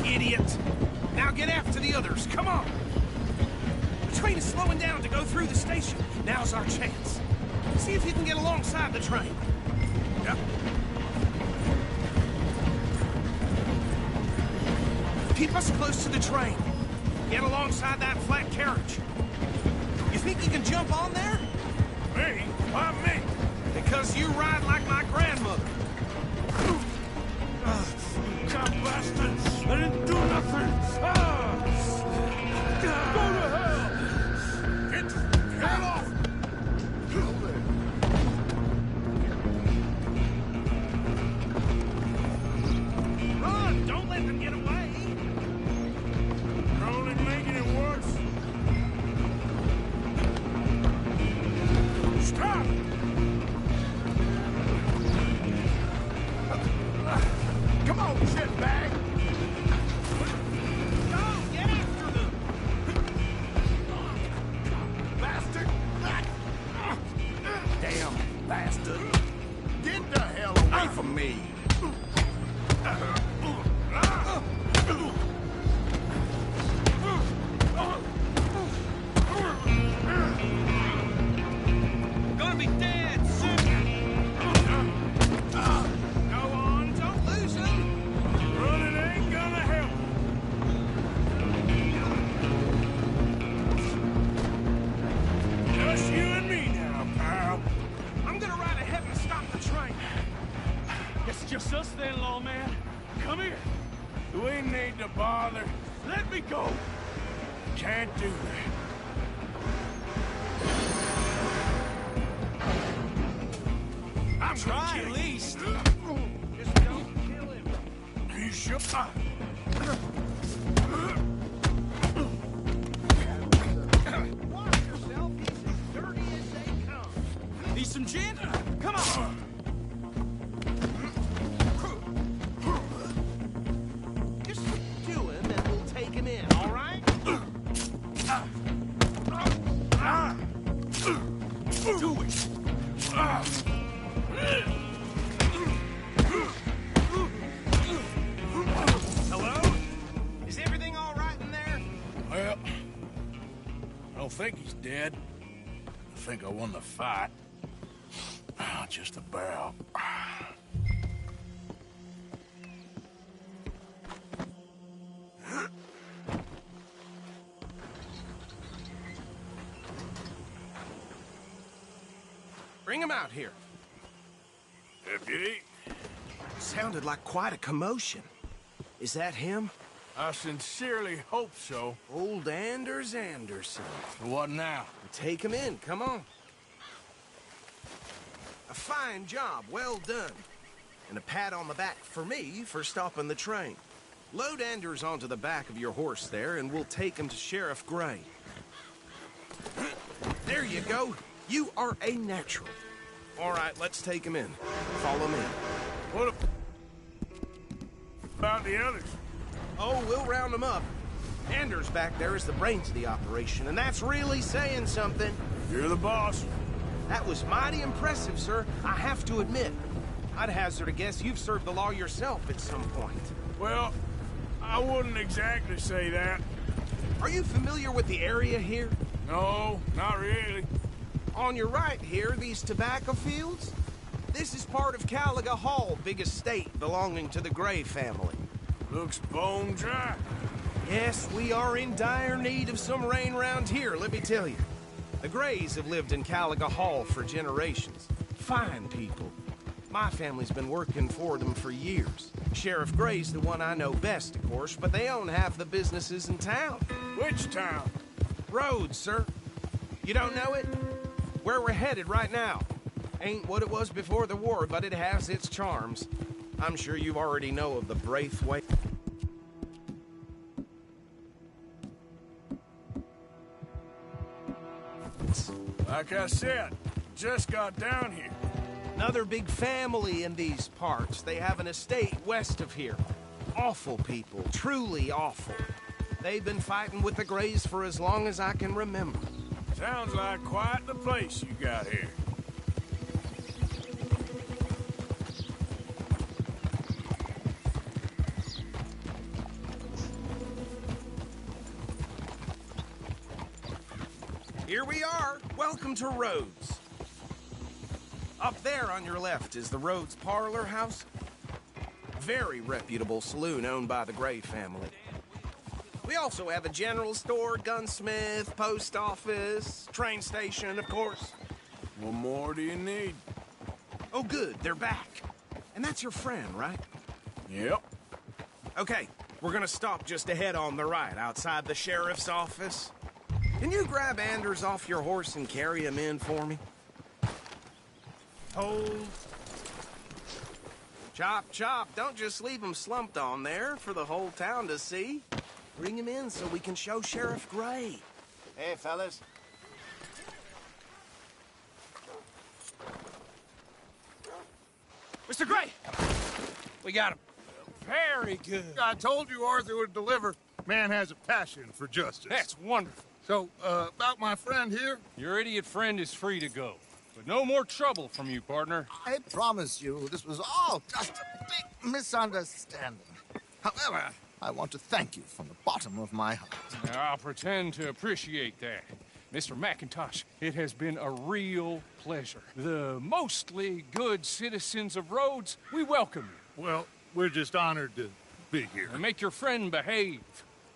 Idiot. Now get after the others. Come on. The train is slowing down to go through the station. Now's our chance. See if you can get alongside the train. Yep. Keep us close to the train. Get alongside that flat carriage. You think you can jump on there? Me? Why me? Because you ride like my grandmother. God bastards! I didn't do nothing! Go to hell! Get off! Run! Don't let them get away! You're only making it worse. Stop! Get the hell away from me! Gonna be dead soon! Go on, don't lose him! Running ain't gonna help. Just you and me now, pal. I'm gonna ride ahead and stop the train. It's just us then, lawman. Come here. We need to bother. Let me go. Can't do that. I'm Try at least. Just don't kill him. You should. Watch yourself, he's as dirty as they come. Need some gin? Come on! Just do him and we'll take him in, all right? Do it! Hello? Is everything all right in there? Well, I don't think he's dead. I think I won the fight. Just about. Bring him out here. Deputy? Sounded like quite a commotion. Is that him? I sincerely hope so. Old Anders Anderson. What now? Take him in, come on. A fine job, well done. And a pat on the back for me for stopping the train. Load Anders onto the back of your horse there, and we'll take him to Sheriff Gray. There you go. You are a natural. All right, let's take him in. Follow me. What about the others? Oh, we'll round them up. Anders back there is the brains of the operation, and that's really saying something. You're the boss. That was mighty impressive, sir. I have to admit. I'd hazard a guess you've served the law yourself at some point. Well, I wouldn't exactly say that. Are you familiar with the area here? No, not really. On your right here, these tobacco fields? This is part of Caliga Hall, big estate belonging to the Gray family. Looks bone dry. Yes, we are in dire need of some rain round here, let me tell you. The Grays have lived in Caliga Hall for generations. Fine people. My family's been working for them for years. Sheriff Gray's the one I know best, of course, but they own half the businesses in town. Which town? Rhodes, sir. You don't know it? Where we're headed right now. Ain't what it was before the war, but it has its charms. I'm sure you already know of the Braithwaite. Like I said, just got down here. Another big family in these parts. They have an estate west of here. Awful people, truly awful. They've been fighting with the Grays for as long as I can remember. Sounds like quite the place you got here. Here we are. Welcome to Rhodes. Up there on your left is the Rhodes Parlor House. Very reputable saloon owned by the Gray family. We also have a general store, gunsmith, post office, train station, of course. What more do you need? Oh, good. They're back. And that's your friend, right? Yep. Okay, we're gonna stop just ahead on the right, outside the sheriff's office. Can you grab Anders off your horse and carry him in for me? Hold. Chop, chop. Don't just leave him slumped on there for the whole town to see. Bring him in so we can show Sheriff Gray. Hey, fellas. Mr. Gray! We got him. Very good. I told you Arthur would deliver. Man has a passion for justice. That's wonderful. So, about my friend here? Your idiot friend is free to go. But no more trouble from you, partner. I promise you, this was all just a big misunderstanding. However, I want to thank you from the bottom of my heart. I'll pretend to appreciate that. Mr. McIntosh, it has been a real pleasure. The mostly good citizens of Rhodes, we welcome you. Well, we're just honored to be here. And make your friend behave.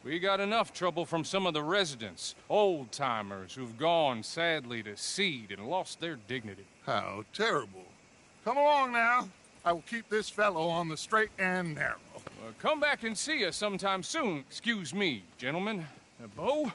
We got enough trouble from some of the residents, old-timers who've gone, sadly, to seed and lost their dignity. How terrible. Come along now. I will keep this fellow on the straight and narrow. Come back and see us sometime soon. Excuse me, gentlemen. Bo,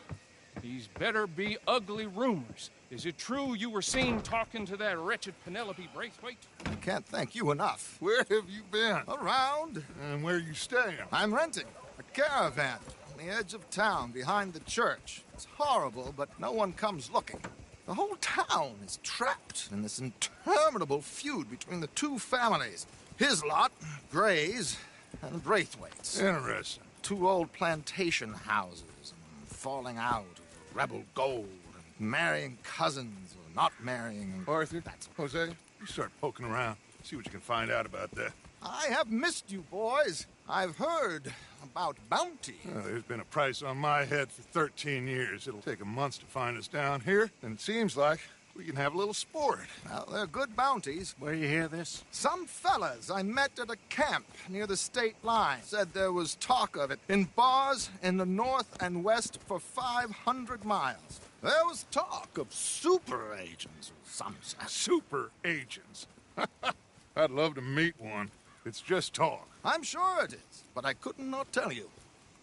these better be ugly rumors. Is it true you were seen talking to that wretched Penelope Braithwaite? I can't thank you enough. Where have you been? Around. And where are you staying? I'm renting a caravan on the edge of town behind the church. It's horrible, but no one comes looking. The whole town is trapped in this interminable feud between the two families. His lot, Gray's, and Braithwaite's. Interesting. Two old plantation houses, and falling out of rebel gold, and marrying cousins or not marrying. Arthur, Jose, you start poking around. See what you can find out about that. I have missed you, boys. I've heard about bounty. There's been a price on my head for 13 years. It'll take 'em months to find us down here, and it seems like we can have a little sport. Well, they're good bounties. Where you hear this? Some fellas I met at a camp near the state line said there was talk of it in bars in the north and west for 500 miles. There was talk of super agents of some sort. Super agents? I'd love to meet one. It's just talk. I'm sure it is, but I couldn't not tell you.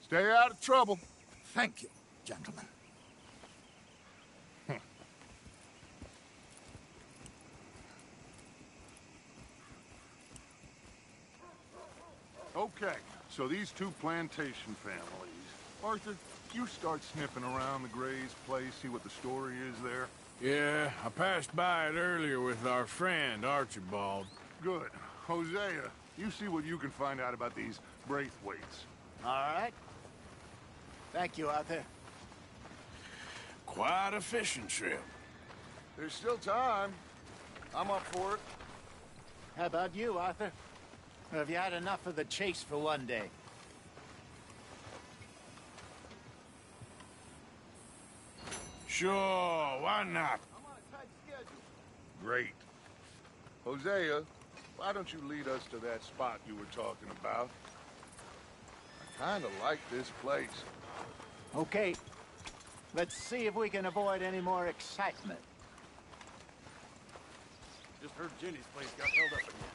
Stay out of trouble. Thank you, gentlemen. Okay, so these two plantation families. Arthur, you start sniffing around the Gray's place, see what the story is there. Yeah, I passed by it earlier with our friend, Archibald. Good. Hosea, you see what you can find out about these Braithwaites. All right. Thank you, Arthur. Quite a fishing trip. There's still time. I'm up for it. How about you, Arthur? Or have you had enough of the chase for one day? Sure, why not? I'm on a tight schedule. Great. Hosea, why don't you lead us to that spot you were talking about? I kind of like this place. Okay. Let's see if we can avoid any more excitement. Just heard Jenny's place got held up again.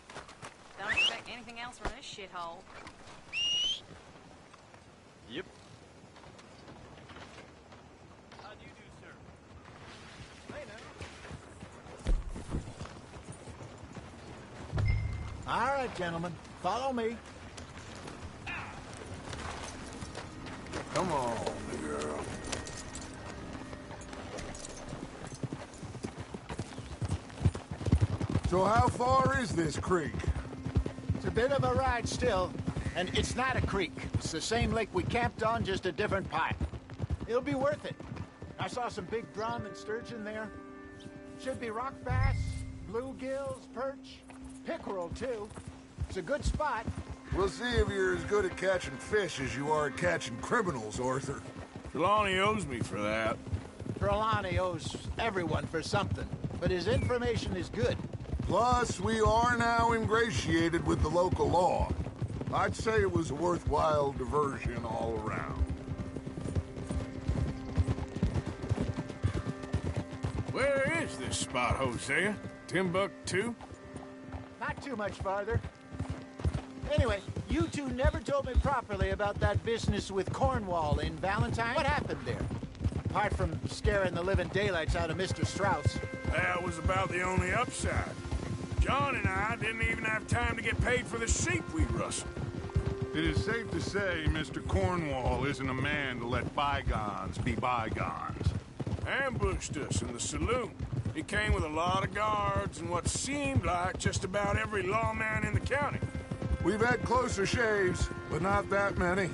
Don't expect anything else from this shithole. Yep. How do you do, sir? Hey, now. All right, gentlemen. Follow me. Come on, girl. So how far is this creek? It's a bit of a ride still, and it's not a creek. It's the same lake we camped on, just a different pipe. It'll be worth it. I saw some big drum and sturgeon there. Should be rock bass, bluegills, perch, pickerel, too. It's a good spot. We'll see if you're as good at catching fish as you are at catching criminals, Arthur. Trelawney owes me for that. Trelawney owes everyone for something, but his information is good. Plus, we are now ingratiated with the local law. I'd say it was a worthwhile diversion all around. Where is this spot, Hosea? Timbuktu? Not too much farther. Anyway, you two never told me properly about that business with Cornwall in Valentine. What happened there? Apart from scaring the living daylights out of Mr. Strauss. That was about the only upside. John and I didn't even have time to get paid for the sheep we rustled. It is safe to say Mr. Cornwall isn't a man to let bygones be bygones. Ambushed us in the saloon. He came with a lot of guards and what seemed like just about every lawman in the county. We've had closer shaves, but not that many.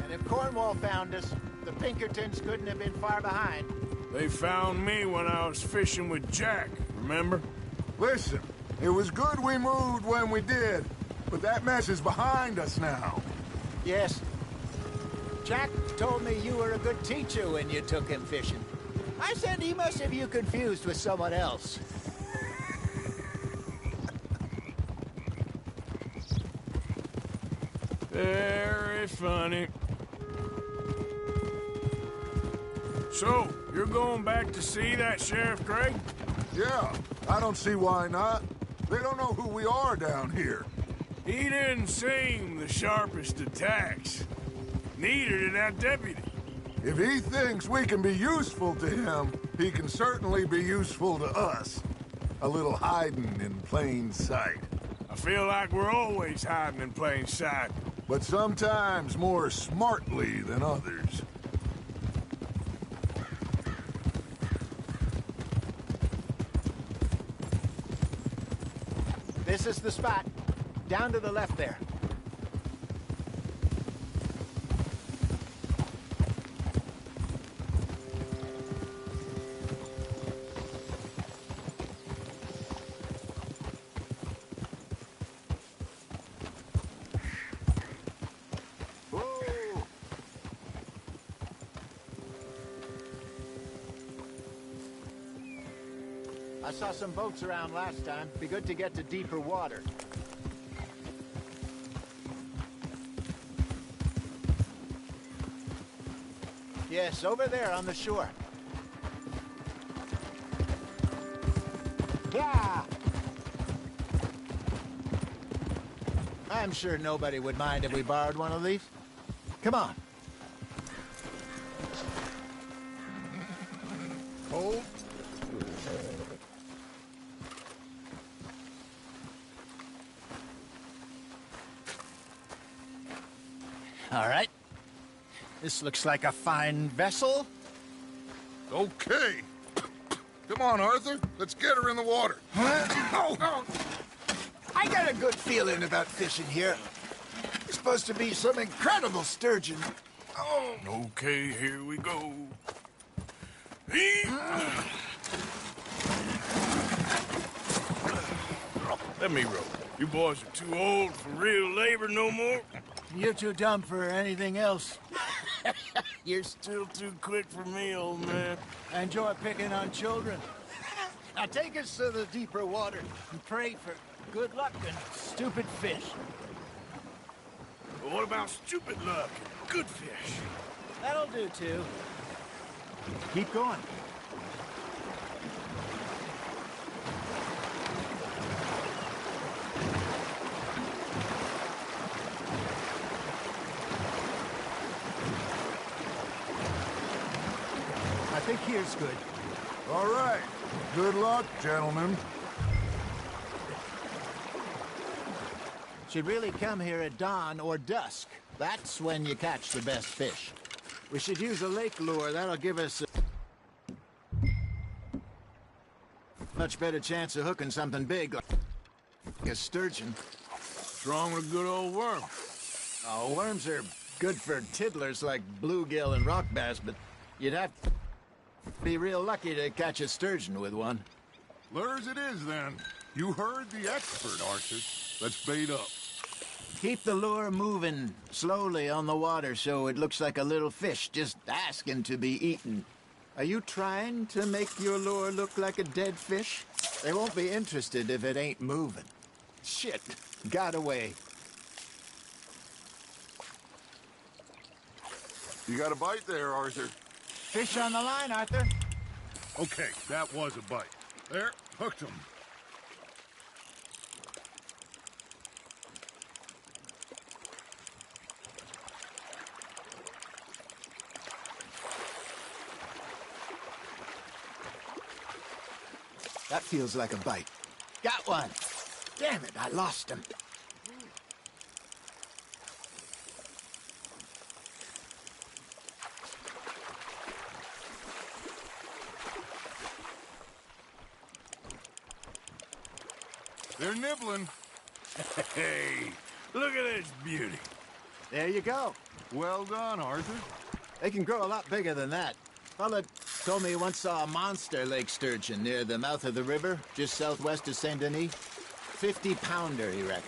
And if Cornwall found us, the Pinkertons couldn't have been far behind. They found me when I was fishing with Jack. remember? Listen, it was good we moved when we did, but that mess is behind us now. Yes. Jack told me you were a good teacher when you took him fishing. I said he must have you confused with someone else. Very funny. So, you're going back to see that Sheriff Craig? Yeah, I don't see why not. They don't know who we are down here. He didn't seem the sharpest attacks. Neither did that deputy. If he thinks we can be useful to him, he can certainly be useful to us. A little hiding in plain sight. I feel like we're always hiding in plain sight. But sometimes more smartly than others. This is the spot. Down to the left there. I saw some boats around last time. Be good to get to deeper water. Yes, over there on the shore. Yeah! I'm sure nobody would mind if we borrowed one of these. Come on. Hold. All right. This looks like a fine vessel. Okay. Come on, Arthur. Let's get her in the water. Oh. I got a good feeling about fishing here. It's supposed to be some incredible sturgeon. Oh. Okay, here we go. Let me row. You boys are too old for real labor no more. You're too dumb for anything else. You're still too quick for me, old man. I enjoy picking on children. Now take us to the deeper water and pray for good luck and stupid fish. But what about stupid luck and good fish? That'll do, too. Keep going. I think here's good. All right. Good luck, gentlemen. Should really come here at dawn or dusk. That's when you catch the best fish. We should use a lake lure. That'll give us a much better chance of hooking something big like a sturgeon. What's wrong with a good old worm? Oh, worms are good for tiddlers like bluegill and rock bass, but you'd have to be real lucky to catch a sturgeon with one. Lures it is, then. You heard the expert, Arthur. Let's bait up. Keep the lure moving slowly on the water so it looks like a little fish just asking to be eaten. Are you trying to make your lure look like a dead fish? They won't be interested if it ain't moving. Shit, got away. You got a bite there, Arthur. Fish on the line, Arthur. Okay, that was a bite. There, hooked him. That feels like a bite. Got one. Damn it, I lost him. They're nibbling. Hey, look at this beauty. There you go. Well done, Arthur. They can grow a lot bigger than that. Fella, told me he once saw a monster lake sturgeon near the mouth of the river, just southwest of Saint Denis. 50-pounder, he reckoned.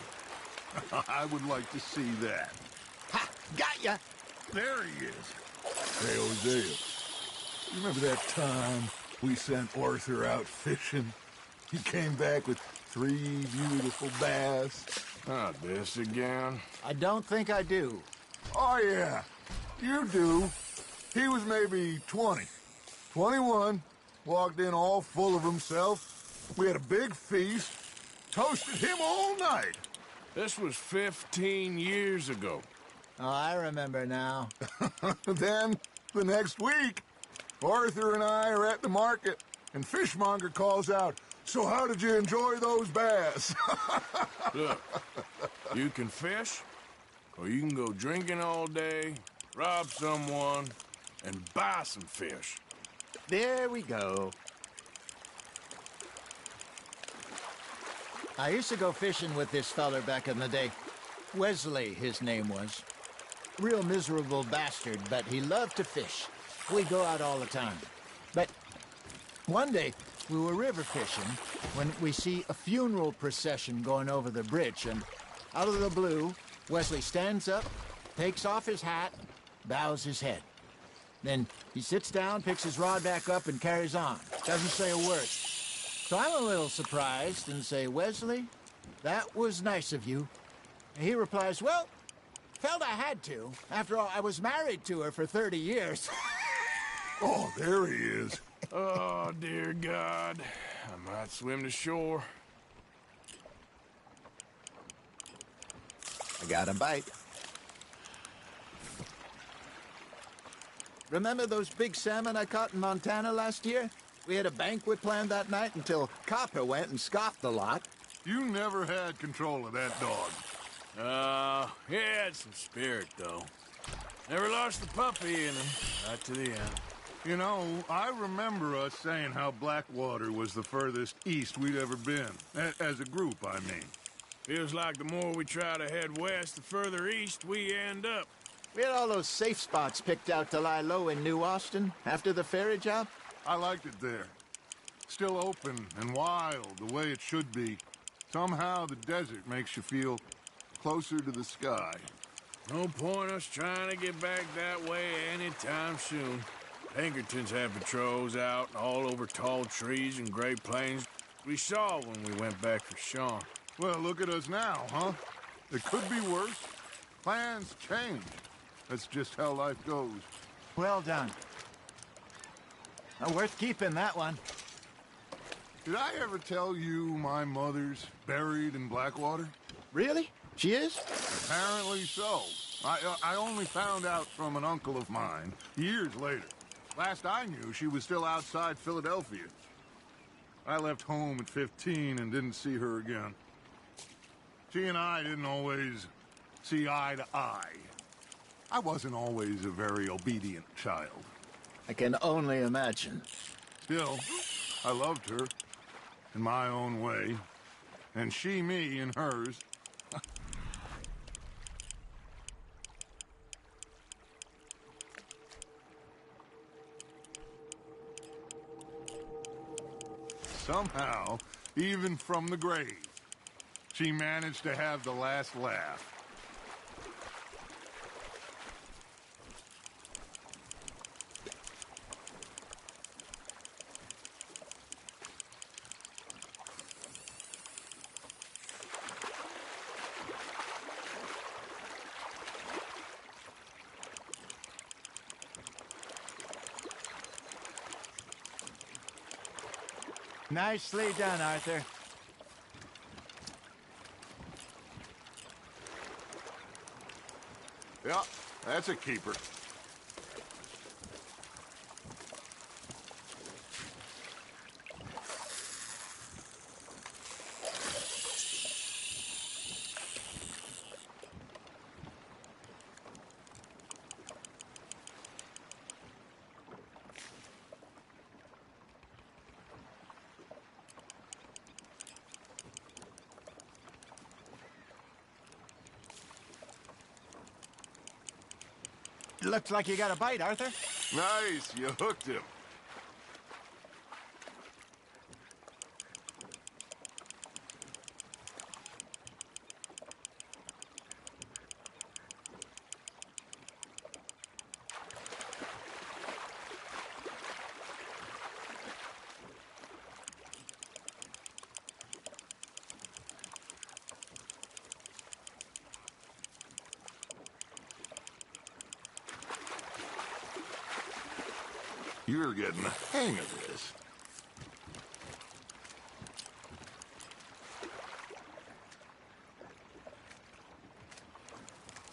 I would like to see that. Ha! Got ya! There he is. Hey, Hosea. You remember that time we sent Arthur out fishing? He came back with 3 beautiful bass. Not this again. I don't think I do. Oh, yeah. You do. He was maybe 20. 21. Walked in all full of himself. We had a big feast. Toasted him all night. This was 15 years ago. Oh, I remember now. Then, the next week, Arthur and I are at the market, and Fishmonger calls out, "So how did you enjoy those bass?" Look, you can fish, or you can go drinking all day, rob someone, and buy some fish. There we go. I used to go fishing with this feller back in the day. Wesley, his name was. Real miserable bastard, but he loved to fish. We'd go out all the time. But one day, we were river fishing when we see a funeral procession going over the bridge, and out of the blue, Wesley stands up, takes off his hat, bows his head. Then he sits down, picks his rod back up, and carries on. Doesn't say a word. So I'm a little surprised and say, "Wesley, that was nice of you." And he replies, "Well, felt I had to. After all, I was married to her for 30 years. Oh, there he is. Oh, dear God. I might swim to shore. I got a bite. Remember those big salmon I caught in Montana last year? We had a banquet planned that night until Copper went and scoffed the lot. You never had control of that dog. He had some spirit, though. Never lost the puppy in him, right to the end. You know, I remember us saying how Blackwater was the furthest east we'd ever been. As a group, I mean. Feels like the more we try to head west, the further east we end up. We had all those safe spots picked out to lie low in New Austin after the ferry job. I liked it there. Still open and wild, the way it should be. Somehow the desert makes you feel closer to the sky. No point us trying to get back that way anytime soon. Pinkertons had patrols out all over tall trees and Great Plains. We saw when we went back for Sean. Well, look at us now, huh? It could be worse. Plans change. That's just how life goes. Well done. Worth keeping, that one. Did I ever tell you my mother's buried in Blackwater? Really? She is? Apparently so. I only found out from an uncle of mine years later. Last I knew, she was still outside Philadelphia. I left home at 15 and didn't see her again. She and I didn't always see eye to eye. I wasn't always a very obedient child. I can only imagine. Still, I loved her in my own way, and she me in hers. Somehow, even from the grave, she managed to have the last laugh. Nicely done, Arthur. Yeah, that's a keeper. Looks like you got a bite, Arthur. Nice, you hooked him. You're getting the hang of this.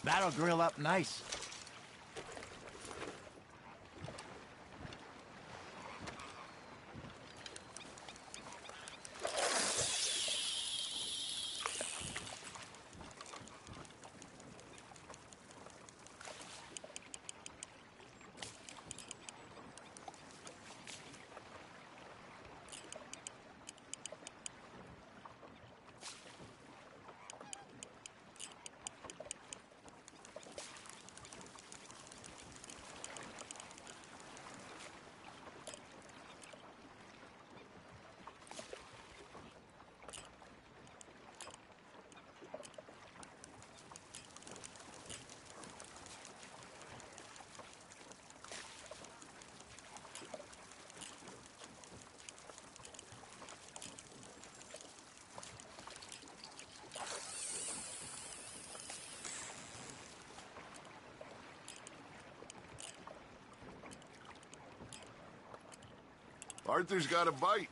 That'll grill up nice. Arthur's got a bite.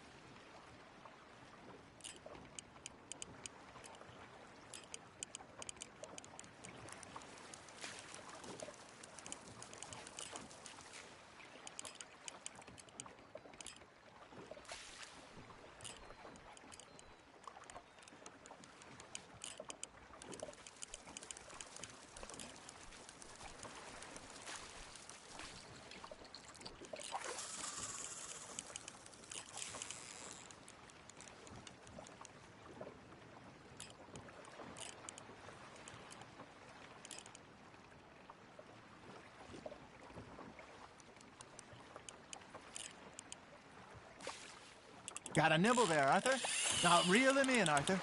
Got a nibble there, Arthur. Now reel him in, Arthur.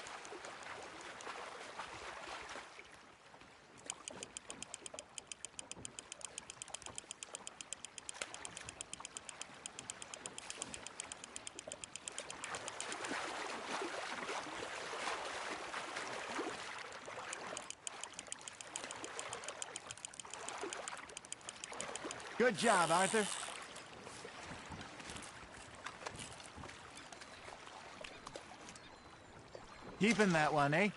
Good job, Arthur. Keeping that one, eh?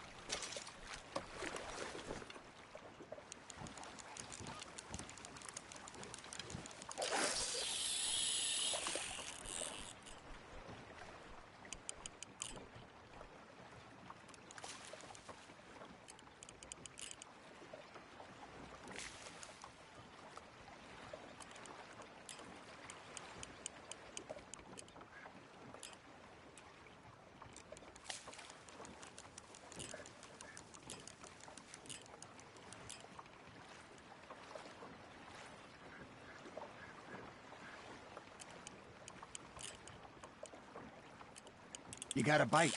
You got a bite.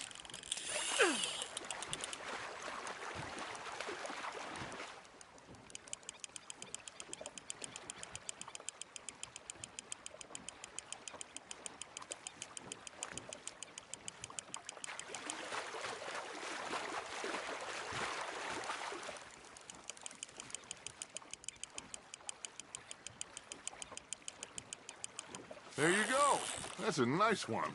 There you go. That's a nice one.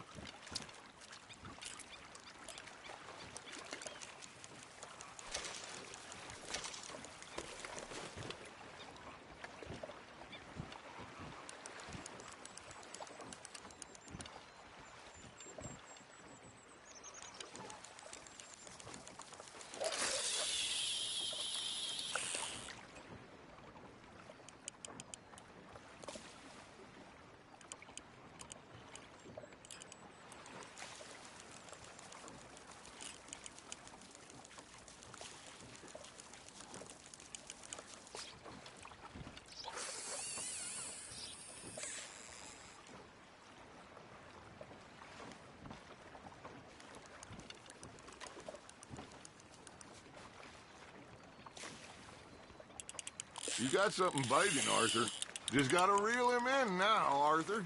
You got something biting, Arthur. Just gotta reel him in now, Arthur.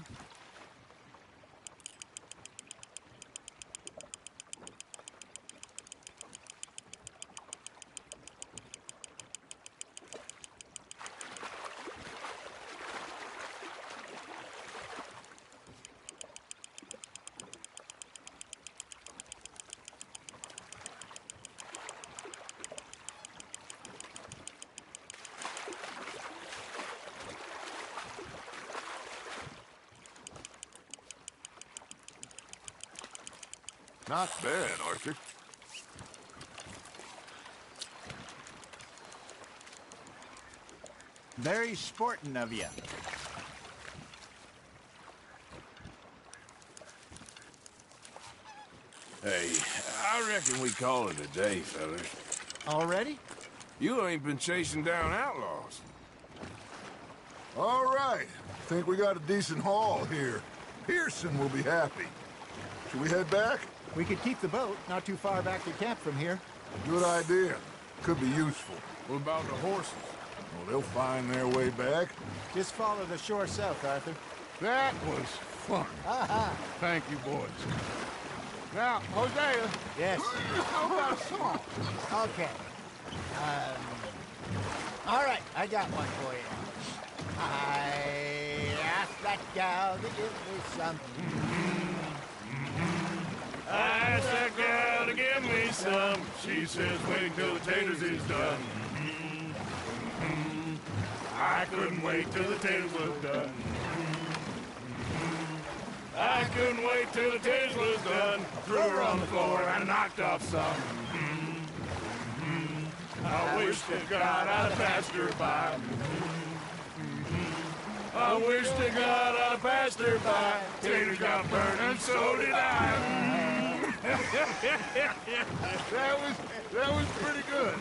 Not bad, Arthur. Very sporting of you. Hey, I reckon we call it a day, fellas. Already? You ain't been chasing down outlaws. All right. Think we got a decent haul here. Pearson will be happy. Should we head back? We could keep the boat not too far back to camp from here. Good idea. Could be useful. What about the horses? Well, they'll find their way back. Just follow the shore south, Arthur. That was fun. Thank you, boys. Now, Hosea. Yes? How about a song? Okay. All right, I got one for you. I asked that gal to give me some. I asked that girl to give me some. She says, wait till the taters is done. I couldn't wait till the taters was done. I couldn't wait till the taters was done. Threw her on the floor and knocked off some. I wish to God I'd have passed her by. I wish to God I'd have passed her by. Taters got burned and so did I. That was pretty good.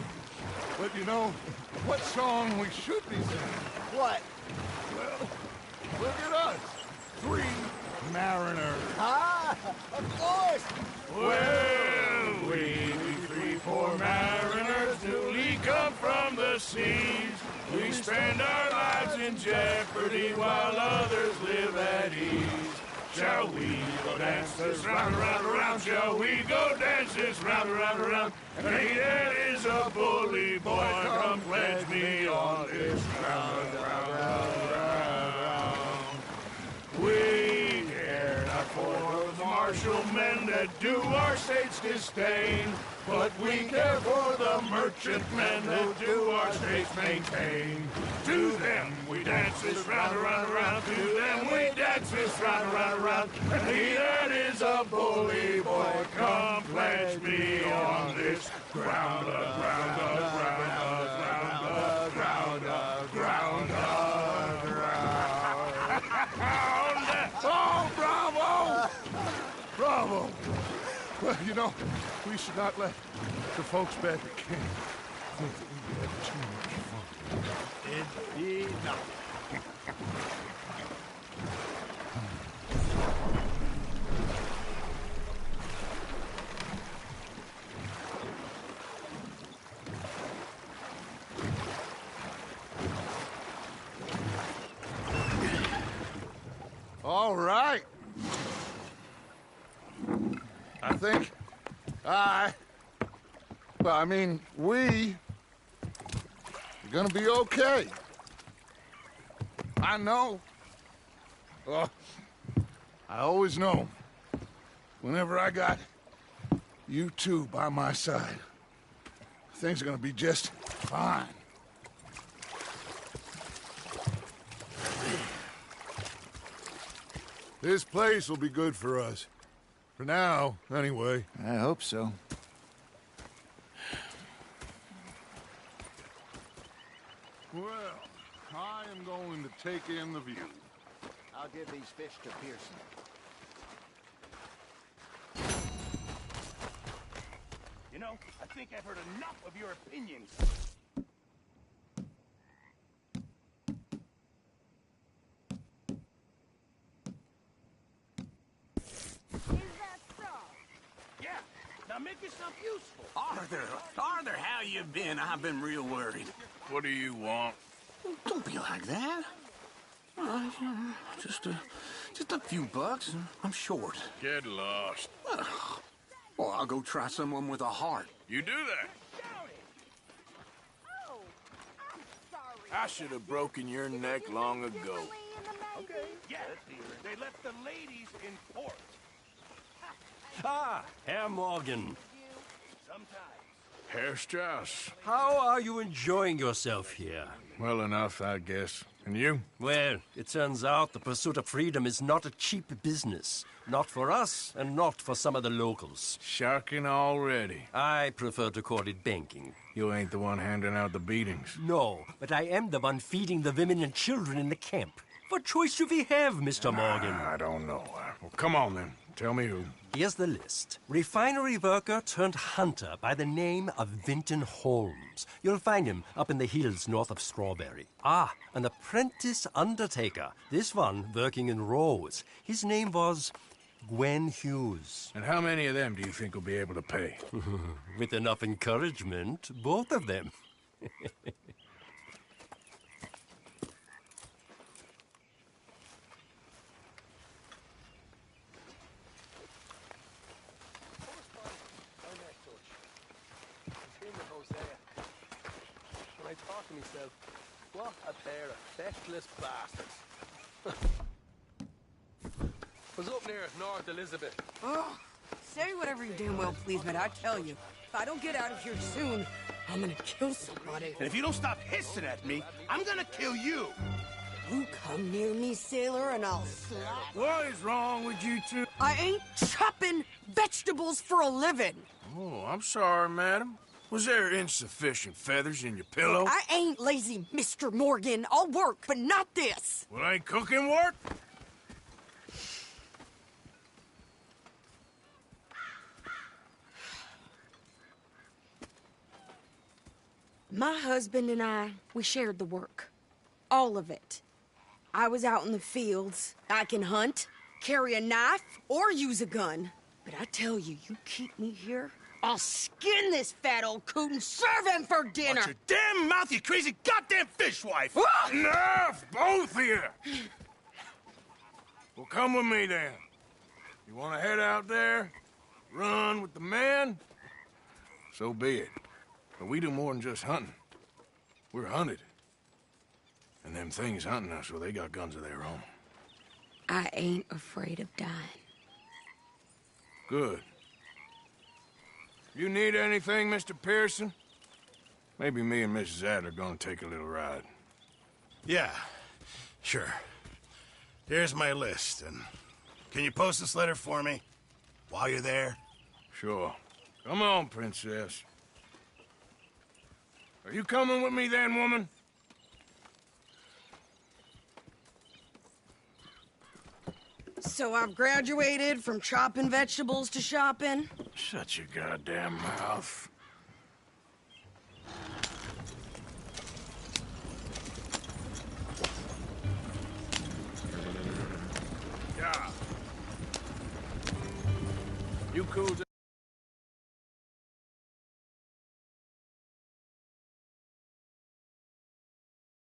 But you know, what song we should be singing? What? Well, look at us. 3 mariners. Ah, of course. Well, we 3 poor mariners newly come from the seas. We spend our lives in jeopardy while others live at ease. Shall we go dance this round, around, around? Shall we go dance this round, around, around? Hey, that is a bully boy. Come pledge me on this round, round, round, round. We care not for the martial men that do our state's disdain, but we care for the merchant men that do our states maintain. To them we dance this round, around, around. To them we dance this round, around, around. And he that is a bully boy, come pledge me on this ground, ground, ground, ground, ground, ground, ground. Oh, bravo! Bravo! Well, you know, we should not let the folks back at camp think that we had too much fun. Indeed not. All right. I think we are gonna be okay. I know. I always know. Whenever I got you two by my side, things are gonna be just fine. This place will be good for us. For now, anyway. I hope so. Well, I am going to take in the view. I'll give these fish to Pearson. You know, I think I've heard enough of your opinions. Now make yourself useful. Arthur, how you been? I've been real worried. What do you want? Don't be like that. Just a few bucks, and I'm short. Get lost. Well, I'll go try someone with a heart. You do that. I should have broken your neck long ago. Okay. Yeah, they left the ladies in port. Ah, Herr Morgan. Sometimes. Herr Strauss. How are you enjoying yourself here? Well enough, I guess. And you? Well, it turns out the pursuit of freedom is not a cheap business. Not for us, and not for some of the locals. Sharking already. I prefer to call it banking. You ain't the one handing out the beatings. No, but I am the one feeding the women and children in the camp. What choice do we have, Mr. Morgan? I don't know. Well, come on, then. Tell me who. Here's the list. Refinery worker turned hunter by the name of Vinton Holmes. You'll find him up in the hills north of Strawberry. Ah, an apprentice undertaker. This one working in Rose. His name was Gwen Hughes. And how many of them do you think will be able to pay? With enough encouragement, both of them. When I thought to myself, what a pair of feckless bastards. Was up near North Elizabeth. Oh, say whatever you damn well please, but I tell you, if I don't get out of here soon, I'm gonna kill somebody. And if you don't stop hissing at me, I'm gonna kill you. You come near me, sailor, and I'll slap. What is wrong with you two? I ain't chopping vegetables for a living. Oh, I'm sorry, madam. Was there insufficient feathers in your pillow? I ain't lazy, Mr. Morgan. I'll work, but not this. Well, ain't cooking work? My husband and I, we shared the work. All of it. I was out in the fields. I can hunt, carry a knife, or use a gun. But I tell you, you keep me here, I'll skin this fat old coot and serve him for dinner. Watch your damn mouth, you crazy goddamn fishwife! Enough, both of you! Well, come with me, then. You want to head out there, run with the men? So be it. But we do more than just hunting. We're hunted. And them things hunting us, well, they got guns of their own. I ain't afraid of dying. Good. You need anything, Mr. Pearson? Maybe me and Mrs. Adler gonna take a little ride. Yeah, sure. Here's my list, and can you post this letter for me while you're there? Sure. Come on, Princess. Are you coming with me then, woman? So I've graduated from chopping vegetables to shopping? Shut your goddamn mouth. Yeah. You cool?